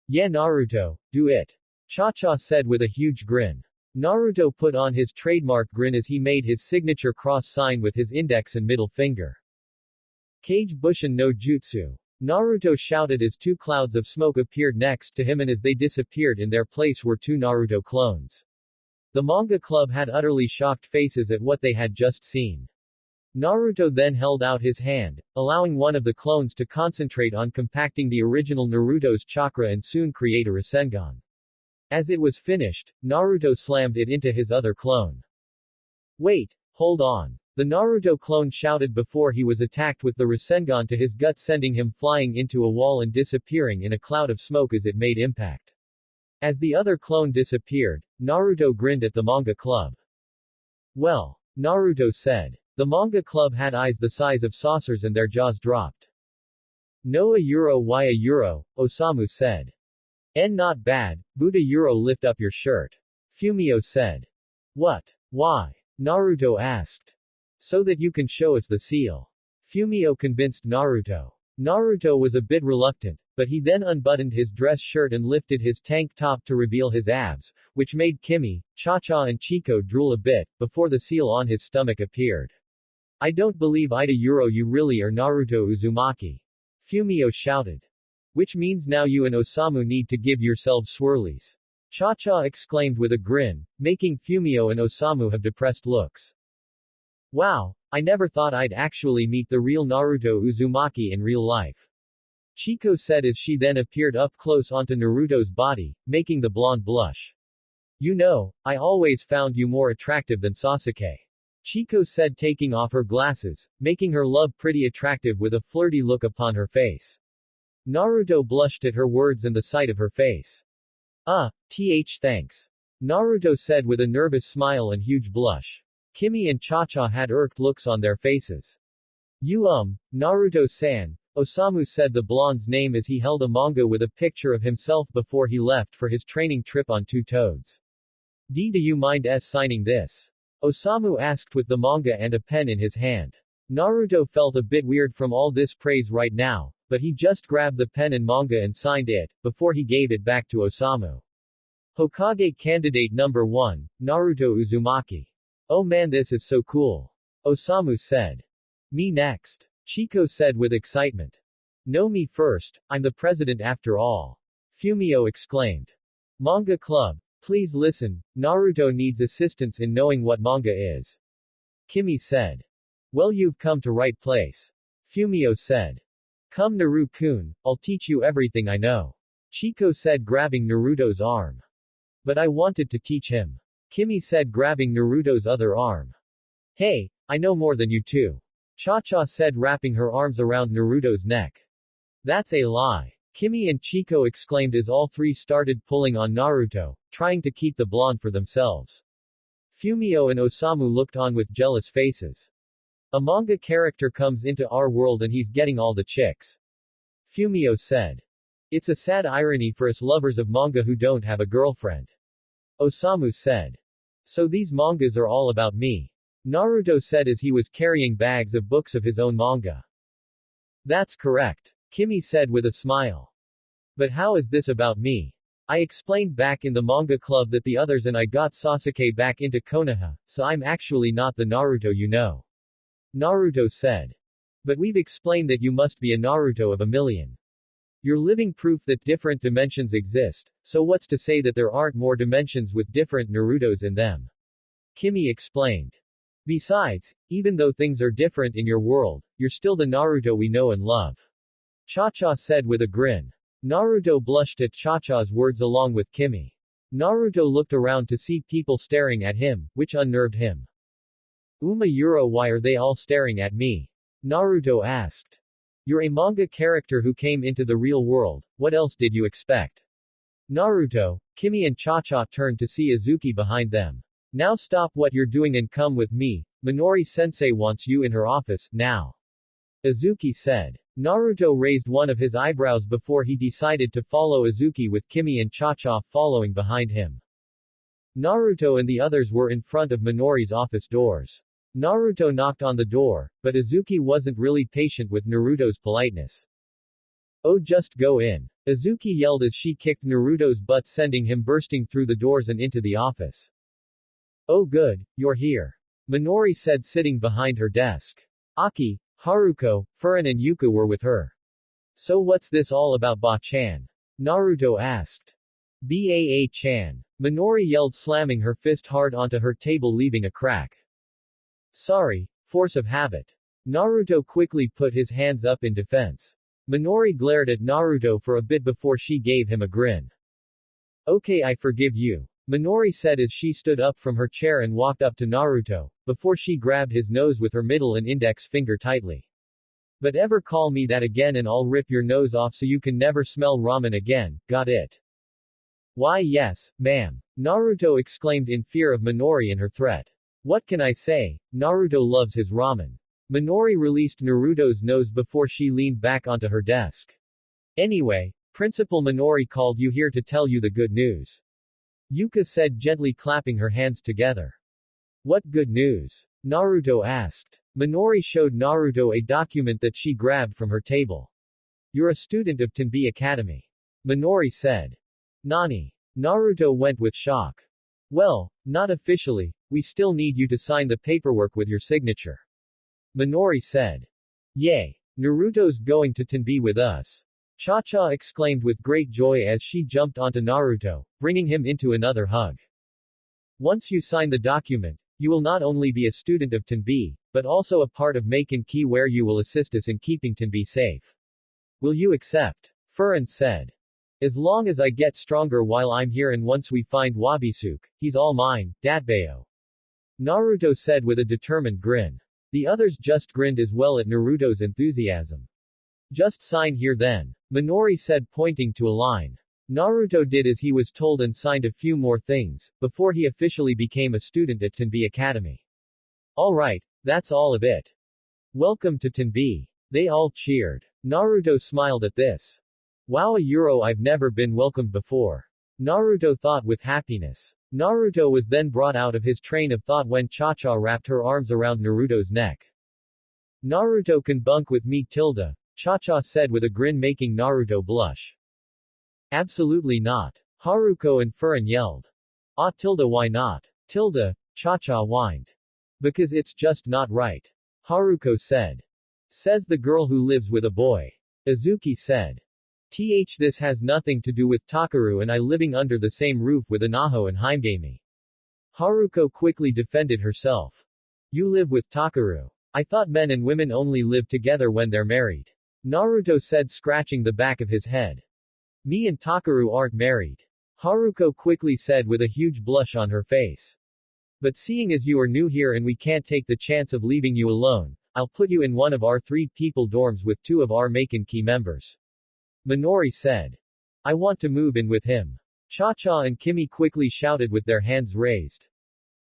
Yeah Naruto, do it. Cha-Cha said with a huge grin. Naruto put on his trademark grin as he made his signature cross sign with his index and middle finger. Kage Bushin no Jutsu. Naruto shouted as two clouds of smoke appeared next to him, and as they disappeared in their place were two Naruto clones. The manga club had utterly shocked faces at what they had just seen. Naruto then held out his hand, allowing one of the clones to concentrate on compacting the original Naruto's chakra and soon create a Rasengan. As it was finished, Naruto slammed it into his other clone. Wait, hold on. The Naruto clone shouted before he was attacked with the Rasengan to his gut, sending him flying into a wall and disappearing in a cloud of smoke as it made impact. As the other clone disappeared, Naruto grinned at the manga club. Well, Naruto said. The manga club had eyes the size of saucers and their jaws dropped. No a euro why a euro, Osamu said. And not bad, Buddha euro lift up your shirt. Fumio said. What? Why? Naruto asked. So that you can show us the seal. Fumio convinced Naruto. Naruto was a bit reluctant, but he then unbuttoned his dress shirt and lifted his tank top to reveal his abs, which made Kimi, Cha-Cha and Chiko drool a bit, before the seal on his stomach appeared. I don't believe Ida Euro you really are Naruto Uzumaki. Fumio shouted. Which means now you and Osamu need to give yourselves swirlies. Cha-Cha exclaimed with a grin, making Fumio and Osamu have depressed looks. Wow, I never thought I'd actually meet the real Naruto Uzumaki in real life. Chiko said as she then appeared up close onto Naruto's body, making the blonde blush. You know, I always found you more attractive than Sasuke. Chiko said, taking off her glasses, making her love pretty attractive with a flirty look upon her face. Naruto blushed at her words and the sight of her face. Thanks. Naruto said with a nervous smile and huge blush. Kimi and Cha-Cha had irked looks on their faces. Naruto-san, Osamu said the blonde's name as he held a manga with a picture of himself before he left for his training trip on Two Toads. Do you mind signing this? Osamu asked with the manga and a pen in his hand. Naruto felt a bit weird from all this praise right now, but he just grabbed the pen and manga and signed it, before he gave it back to Osamu. Hokage Candidate Number 1, Naruto Uzumaki. Oh man, this is so cool. Osamu said. Me next. Chiko said with excitement. No, me first, I'm the president after all. Fumio exclaimed. Manga Club. Please listen, Naruto needs assistance in knowing what manga is. Kimi said. Well, you've come to right place. Fumio said. Come Naru-kun, I'll teach you everything I know. Chiko said, grabbing Naruto's arm. But I wanted to teach him. Kimi said, grabbing Naruto's other arm. Hey, I know more than you two. Cha-cha said, wrapping her arms around Naruto's neck. That's a lie. Kimi and Chiko exclaimed as all three started pulling on Naruto, trying to keep the blonde for themselves. Fumio and Osamu looked on with jealous faces. A manga character comes into our world and he's getting all the chicks. Fumio said. It's a sad irony for us lovers of manga who don't have a girlfriend. Osamu said. So these mangas are all about me. Naruto said as he was carrying bags of books of his own manga. That's correct. Kimi said with a smile. But how is this about me? I explained back in the manga club that the others and I got Sasuke back into Konoha, so I'm actually not the Naruto you know. Naruto said. But we've explained that you must be a Naruto of a million. You're living proof that different dimensions exist, so what's to say that there aren't more dimensions with different Narutos in them? Kimi explained. Besides, even though things are different in your world, you're still the Naruto we know and love. Cha-cha said with a grin. Naruto blushed at Cha-cha's words along with Kimi. Naruto looked around to see people staring at him, which unnerved him. Yuro, why are they all staring at me? Naruto asked. You're a manga character who came into the real world, what else did you expect? Naruto, Kimi and Cha-cha turned to see Azuki behind them. Now stop what you're doing and come with me, Minori-sensei wants you in her office, now. Azuki said. Naruto raised one of his eyebrows before he decided to follow Azuki with Kimi and Cha-cha following behind him. Naruto and the others were in front of Minori's office doors. Naruto knocked on the door, but Azuki wasn't really patient with Naruto's politeness. Oh, just go in. Azuki yelled as she kicked Naruto's butt, sending him bursting through the doors and into the office. Oh good, you're here. Minori said, sitting behind her desk. Aki, Haruko, Furin and Yuka were with her. So what's this all about, Ba-chan? Naruto asked. Baa-chan. Minori yelled, slamming her fist hard onto her table, leaving a crack. Sorry, force of habit. Naruto quickly put his hands up in defense. Minori glared at Naruto for a bit before she gave him a grin. Okay, I forgive you. Minori said as she stood up from her chair and walked up to Naruto, before she grabbed his nose with her middle and index finger tightly. But ever call me that again and I'll rip your nose off so you can never smell ramen again, got it? Why yes, ma'am. Naruto exclaimed in fear of Minori and her threat. What can I say? Naruto loves his ramen. Minori released Naruto's nose before she leaned back onto her desk. Anyway, Principal Minori called you here to tell you the good news. Yuka said, gently clapping her hands together. What good news? Naruto asked. Minori showed Naruto a document that she grabbed from her table. You're a student of Timbe Academy. Minori said. Nani? Naruto went with shock. Well, not officially, we still need you to sign the paperwork with your signature. Minori said. Yay! Naruto's going to Timbe with us. Cha-cha exclaimed with great joy as she jumped onto Naruto, bringing him into another hug. Once you sign the document, you will not only be a student of Timbe, but also a part of Maken, where you will assist us in keeping Timbe safe. Will you accept? Furin said. As long as I get stronger while I'm here and once we find Wabisuke, he's all mine, Datbeo. Naruto said with a determined grin. The others just grinned as well at Naruto's enthusiasm. Just sign here then. Minori said, pointing to a line. Naruto did as he was told and signed a few more things, before he officially became a student at Timbe Academy. Alright, that's all of it. Welcome to Timbe. They all cheered. Naruto smiled at this. Wow, a Euro, I've never been welcomed before. Naruto thought with happiness. Naruto was then brought out of his train of thought when Cha-cha wrapped her arms around Naruto's neck. Naruto can bunk with me, Tilda, Cha-cha said with a grin, making Naruto blush. Absolutely not. Haruko and Furin yelled. Ah, Tilda, why not? Tilda, Cha-cha whined. Because it's just not right. Haruko said. Says the girl who lives with a boy. Azuki said. This has nothing to do with Takaru and I living under the same roof with Anaho and Haimgami. Haruko quickly defended herself. You live with Takaru. I thought men and women only live together when they're married. Naruto said, scratching the back of his head. Me and Takaru aren't married. Haruko quickly said with a huge blush on her face. But seeing as you are new here and we can't take the chance of leaving you alone, I'll put you in one of our 3-people dorms with 2 of our Maken key members. Minori said. I want to move in with him. Cha-cha and Kimi quickly shouted with their hands raised.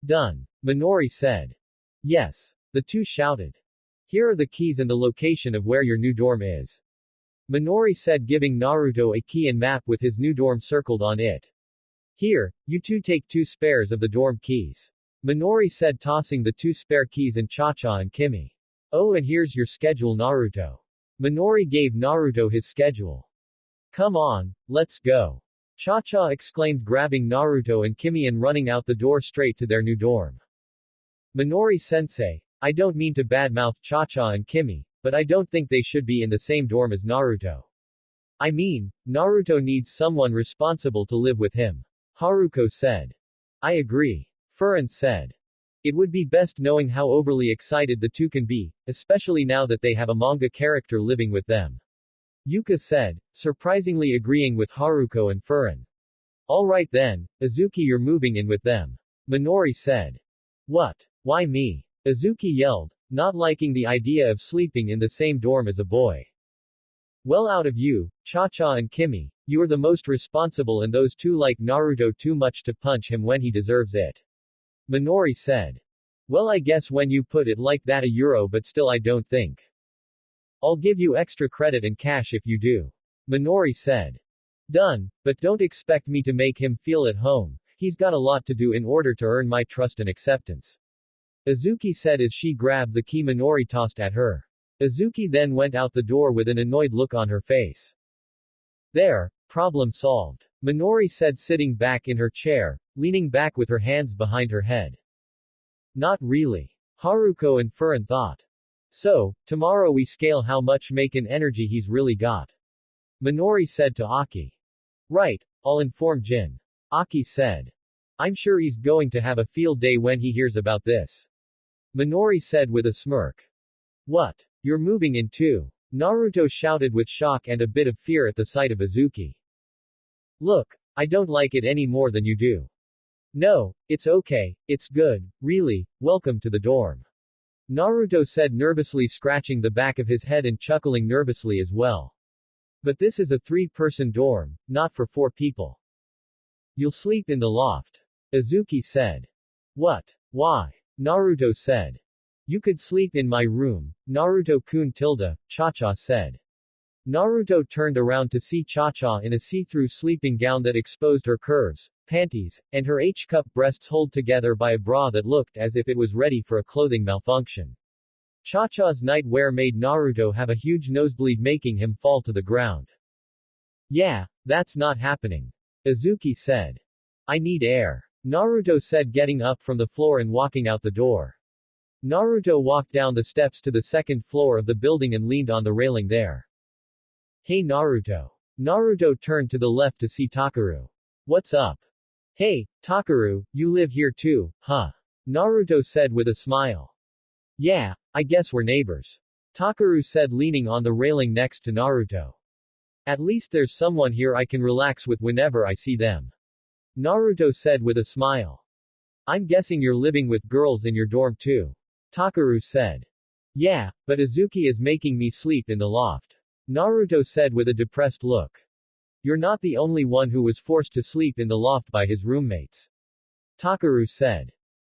Done. Minori said. Yes. The 2 shouted. Here are the keys and the location of where your new dorm is. Minori said, giving Naruto a key and map with his new dorm circled on it. Here, you 2 take 2 spares of the dorm keys. Minori said, tossing the 2 spare keys and Cha-cha and Kimi. Oh, and here's your schedule, Naruto. Minori gave Naruto his schedule. Come on, let's go. Cha-cha exclaimed, grabbing Naruto and Kimi and running out the door straight to their new dorm. Minori-sensei, I don't mean to badmouth Cha-cha and Kimi, but I don't think they should be in the same dorm as Naruto. I mean, Naruto needs someone responsible to live with him. Haruko said. I agree. Furin said. It would be best knowing how overly excited the 2 can be, especially now that they have a manga character living with them. Yuka said, surprisingly agreeing with Haruko and Furin. Alright then, Izuki, you're moving in with them. Minori said. What? Why me? Izuki yelled, not liking the idea of sleeping in the same dorm as a boy. Well, out of you, Cha-cha and Kimi, you are the most responsible, and those 2 like Naruto too much to punch him when he deserves it. Minori said. Well, I guess when you put it like that, €1, but still I don't think. I'll give you extra credit and cash if you do. Minori said. Done, but don't expect me to make him feel at home. He's got a lot to do in order to earn my trust and acceptance. Izuki said as she grabbed the key Minori tossed at her. Izuki then went out the door with an annoyed look on her face. There, problem solved. Minori said, sitting back in her chair, leaning back with her hands behind her head. Not really. Haruko and Furin thought. So, tomorrow we scale how much Maken energy he's really got. Minori said to Aki. Right, I'll inform Jin. Aki said. I'm sure he's going to have a field day when he hears about this. Minori said with a smirk. What? You're moving in too? Naruto shouted with shock and a bit of fear at the sight of Izuki. Look, I don't like it any more than you do. No, it's okay, it's good, really, welcome to the dorm. Naruto said, nervously scratching the back of his head and chuckling nervously as well. But this is a 3-person dorm, not for 4 people. You'll sleep in the loft. Izuki said. What? Why? Naruto said. You could sleep in my room, Naruto-kun tilde, Cha-cha said. Naruto turned around to see Cha-cha in a see-through sleeping gown that exposed her curves, panties, and her H-cup breasts held together by a bra that looked as if it was ready for a clothing malfunction. Cha-cha's nightwear made Naruto have a huge nosebleed, making him fall to the ground. Yeah, that's not happening. Izuki said. I need air. Naruto said, getting up from the floor and walking out the door. Naruto walked down the steps to the 2nd floor of the building and leaned on the railing there. Hey Naruto. Naruto turned to the left to see Takaru. What's up? Hey, Takaru, you live here too, huh? Naruto said with a smile. Yeah, I guess we're neighbors. Takaru said, leaning on the railing next to Naruto. At least there's someone here I can relax with whenever I see them. Naruto said with a smile. I'm guessing you're living with girls in your dorm too. Takaru said. Yeah, but Izuki is making me sleep in the loft. Naruto said with a depressed look. You're not the only one who was forced to sleep in the loft by his roommates. Takaru said.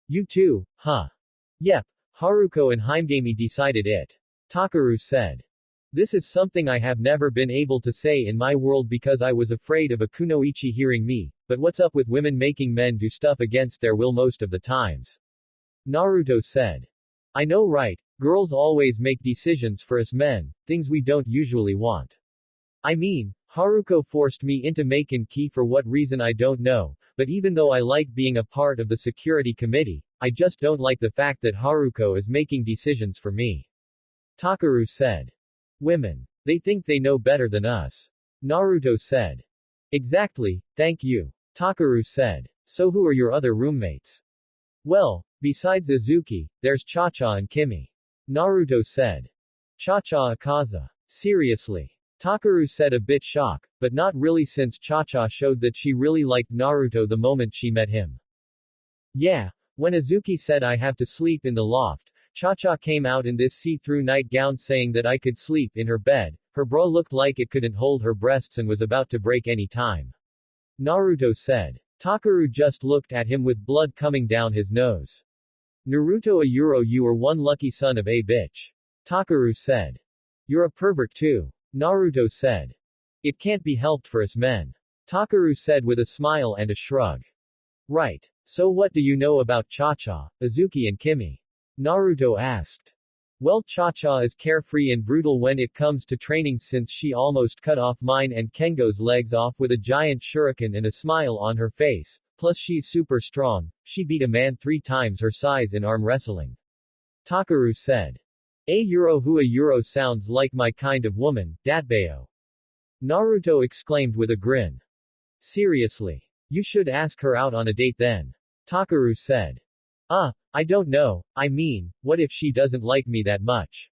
You too, huh? Yep, Haruko and Himegami decided it. Takaru said. This is something I have never been able to say in my world because I was afraid of a kunoichi hearing me, but what's up with women making men do stuff against their will most of the times? Naruto said. I know, right? Girls always make decisions for us men, things we don't usually want. I mean, Haruko forced me into Maken key for what reason I don't know, but even though I like being a part of the security committee, I just don't like the fact that Haruko is making decisions for me. Takaru said. Women. They think they know better than us. Naruto said. Exactly, thank you. Takaru said. So who are your other roommates? Well, besides Izuki, there's Cha-Cha and Kimi. Naruto said. Cha-Cha Akaza. Seriously. Takaru said, a bit shocked, but not really since Cha-Cha showed that she really liked Naruto the moment she met him. Yeah. When Izuki said I have to sleep in the loft, Cha-Cha came out in this see-through nightgown saying that I could sleep in her bed. Her bra looked like it couldn't hold her breasts and was about to break any time. Naruto said. Takaru just looked at him with blood coming down his nose. Naruto you are one lucky son of a bitch. Takaru said. You're a pervert too. Naruto said. It can't be helped for us men. Takaru said with a smile and a shrug. Right. So what do you know about Cha-Cha, Izuki and Kimi? Naruto asked. Well, Cha-Cha is carefree and brutal when it comes to training since she almost cut off mine and Kengo's legs off with a giant shuriken and a smile on her face, plus she's super strong, she beat a man 3 times her size in arm wrestling. Takaru said. Who a Euro sounds like my kind of woman, Datbeo. Naruto exclaimed with a grin. Seriously. You should ask her out on a date then. Takaru said. I don't know, I mean, what if she doesn't like me that much?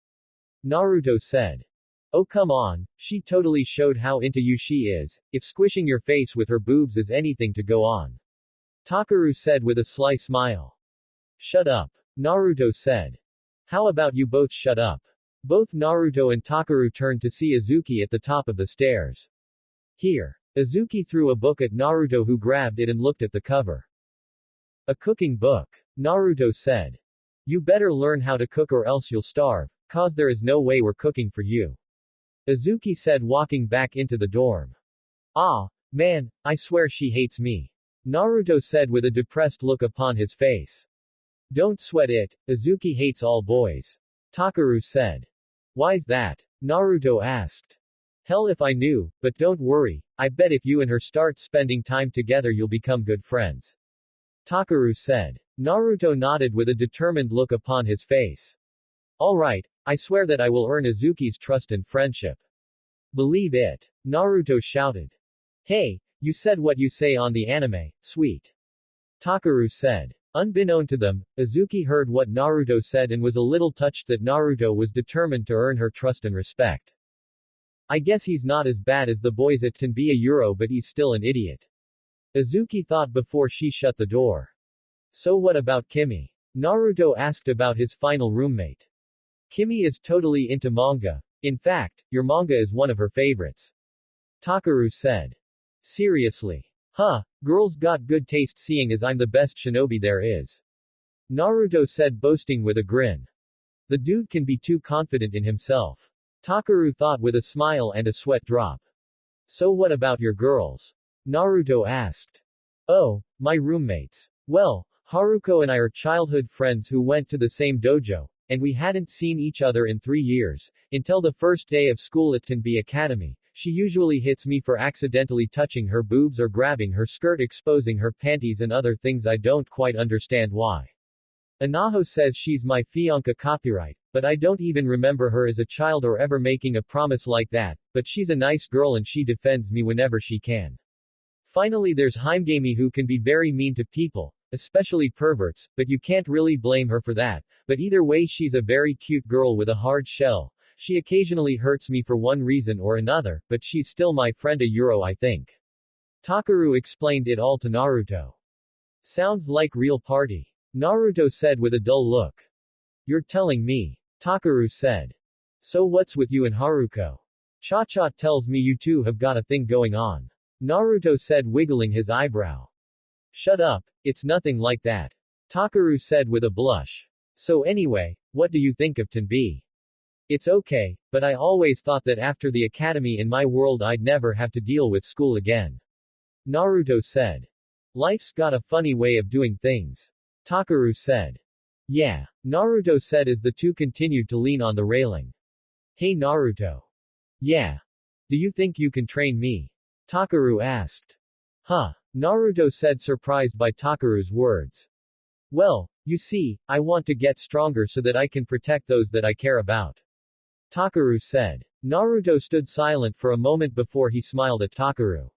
Naruto said. Oh come on, she totally showed how into you she is, if squishing your face with her boobs is anything to go on. Takaru said with a sly smile. Shut up. Naruto said. How about you both shut up? Both Naruto and Takaru turned to see Izuki at the top of the stairs. Here. Izuki threw a book at Naruto who grabbed it and looked at the cover. A cooking book. Naruto said. You better learn how to cook or else you'll starve, cause there is no way we're cooking for you. Izuki said walking back into the dorm. Man, I swear she hates me. Naruto said with a depressed look upon his face. Don't sweat it, Izuki hates all boys. Takaru said. Why's that? Naruto asked. Hell if I knew, but don't worry, I bet if you and her start spending time together you'll become good friends. Takaru said. Naruto nodded with a determined look upon his face. Alright, I swear that I will earn Izuki's trust and friendship. Believe it. Naruto shouted. Hey, you said what you say on the anime, sweet. Takaru said. Unbeknown to them, Izuki heard what Naruto said and was a little touched that Naruto was determined to earn her trust and respect. I guess he's not as bad as the boys at Timbe but he's still an idiot. Izuki thought before she shut the door. So what about Kimi? Naruto asked about his final roommate. Kimi is totally into manga. In fact, your manga is one of her favorites. Takaru said. Seriously. Girls got good taste seeing as I'm the best shinobi there is. Naruto said boasting with a grin. The dude can be too confident in himself. Takaru thought with a smile and a sweat drop. So what about your girls? Naruto asked. Oh, my roommates. Well, Haruko and I are childhood friends who went to the same dojo, and we hadn't seen each other in 3 years, until the first day of school at Timbe Academy. She usually hits me for accidentally touching her boobs or grabbing her skirt exposing her panties and other things I don't quite understand why. Anaho says she's my fiancé copyright, but I don't even remember her as a child or ever making a promise like that, but she's a nice girl and she defends me whenever she can. Finally there's Heimgami who can be very mean to people, especially perverts, but you can't really blame her for that, but either way she's a very cute girl with a hard shell. She occasionally hurts me for one reason or another, but she's still my friend I think. Takaru explained it all to Naruto. Sounds like real party. Naruto said with a dull look. You're telling me. Takaru said. So what's with you and Haruko? Cha-Cha tells me you two have got a thing going on. Naruto said wiggling his eyebrow. Shut up, it's nothing like that. Takaru said with a blush. So anyway, what do you think of Timbe? It's okay, but I always thought that after the academy in my world I'd never have to deal with school again. Naruto said. Life's got a funny way of doing things. Takaru said. Yeah, Naruto said as the two continued to lean on the railing. Hey Naruto. Yeah. Do you think you can train me? Takaru asked. Naruto said surprised by Takaru's words. Well, you see, I want to get stronger so that I can protect those that I care about. Takaru said. Naruto stood silent for a moment before he smiled at Takaru.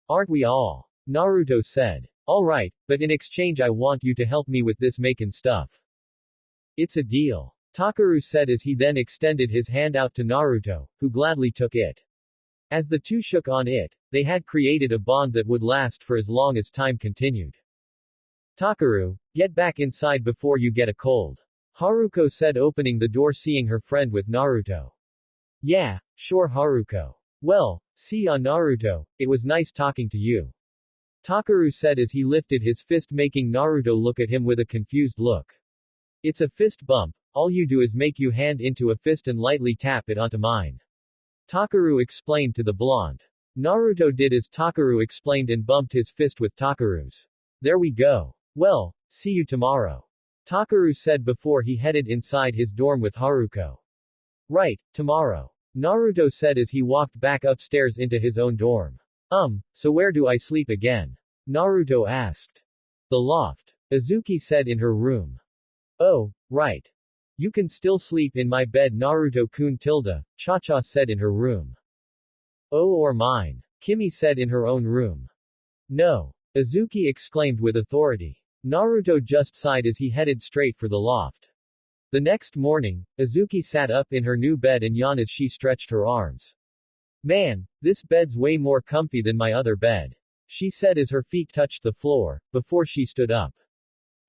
Aren't we all? Naruto said. Alright, but in exchange I want you to help me with this Maken stuff. It's a deal. Takaru said as he then extended his hand out to Naruto, who gladly took it. As the two shook on it, they had created a bond that would last for as long as time continued. Takaru, get back inside before you get a cold. Haruko said, opening the door seeing her friend with Naruto. Yeah, sure Haruko. Well, see ya Naruto, it was nice talking to you. Takaru said as he lifted his fist making Naruto look at him with a confused look. It's a fist bump, all you do is make you hand into a fist and lightly tap it onto mine. Takaru explained to the blonde. Naruto did as Takaru explained and bumped his fist with Takaru's. There we go. Well, see you tomorrow. Takaru said before he headed inside his dorm with Haruko. Right, tomorrow. Naruto said as he walked back upstairs into his own dorm. So where do I sleep again? Naruto asked. The loft. Azuki said in her room. Oh, right. You can still sleep in my bed Naruto-kun tilde, Cha-cha said in her room. Oh or mine. Kimi said in her own room. No. Azuki exclaimed with authority. Naruto just sighed as he headed straight for the loft. The next morning, Azuki sat up in her new bed and yawned as she stretched her arms. Man, this bed's way more comfy than my other bed. She said as her feet touched the floor, before she stood up.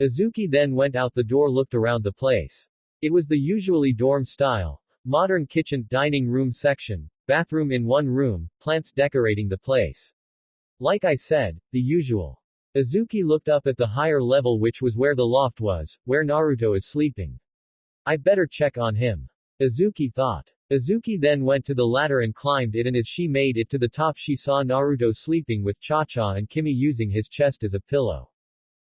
Azuki then went out the door looked around the place. It was the usually dorm style, modern kitchen, dining room section, bathroom in one room, plants decorating the place. Like I said, the usual. Azuki looked up at the higher level which was where the loft was, where Naruto is sleeping. I better check on him. Azuki thought. Azuki then went to the ladder and climbed it and as she made it to the top she saw Naruto sleeping with Cha-cha and Kimi using his chest as a pillow.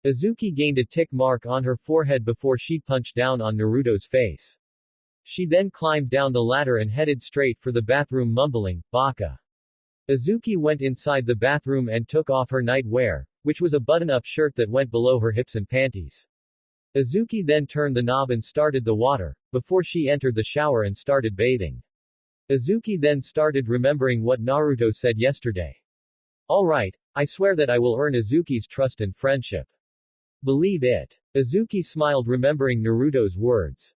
Azuki gained a tick mark on her forehead before she punched down on Naruto's face. She then climbed down the ladder and headed straight for the bathroom mumbling, Baka. Azuki went inside the bathroom and took off her nightwear, which was a button-up shirt that went below her hips and panties. Azuki then turned the knob and started the water, before she entered the shower and started bathing. Azuki then started remembering what Naruto said yesterday. Alright, I swear that I will earn Azuki's trust and friendship. Believe it. Azuki smiled remembering Naruto's words.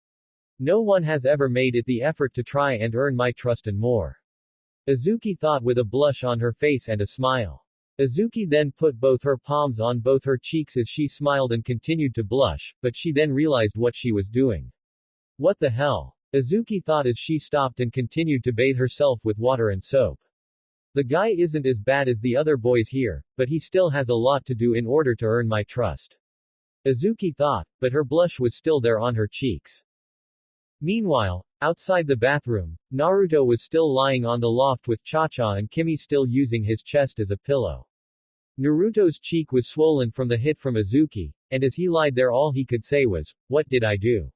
No one has ever made it the effort to try and earn my trust and more. Azuki thought with a blush on her face and a smile. Azuki then put both her palms on both her cheeks as she smiled and continued to blush, but she then realized what she was doing. What the hell? Azuki thought as she stopped and continued to bathe herself with water and soap. The guy isn't as bad as the other boys here, but he still has a lot to do in order to earn my trust. Azuki thought, but her blush was still there on her cheeks. Meanwhile, outside the bathroom, Naruto was still lying on the loft with Cha-cha and Kimi still using his chest as a pillow. Naruto's cheek was swollen from the hit from Azuki, and as he lied there all he could say was, "What did I do?"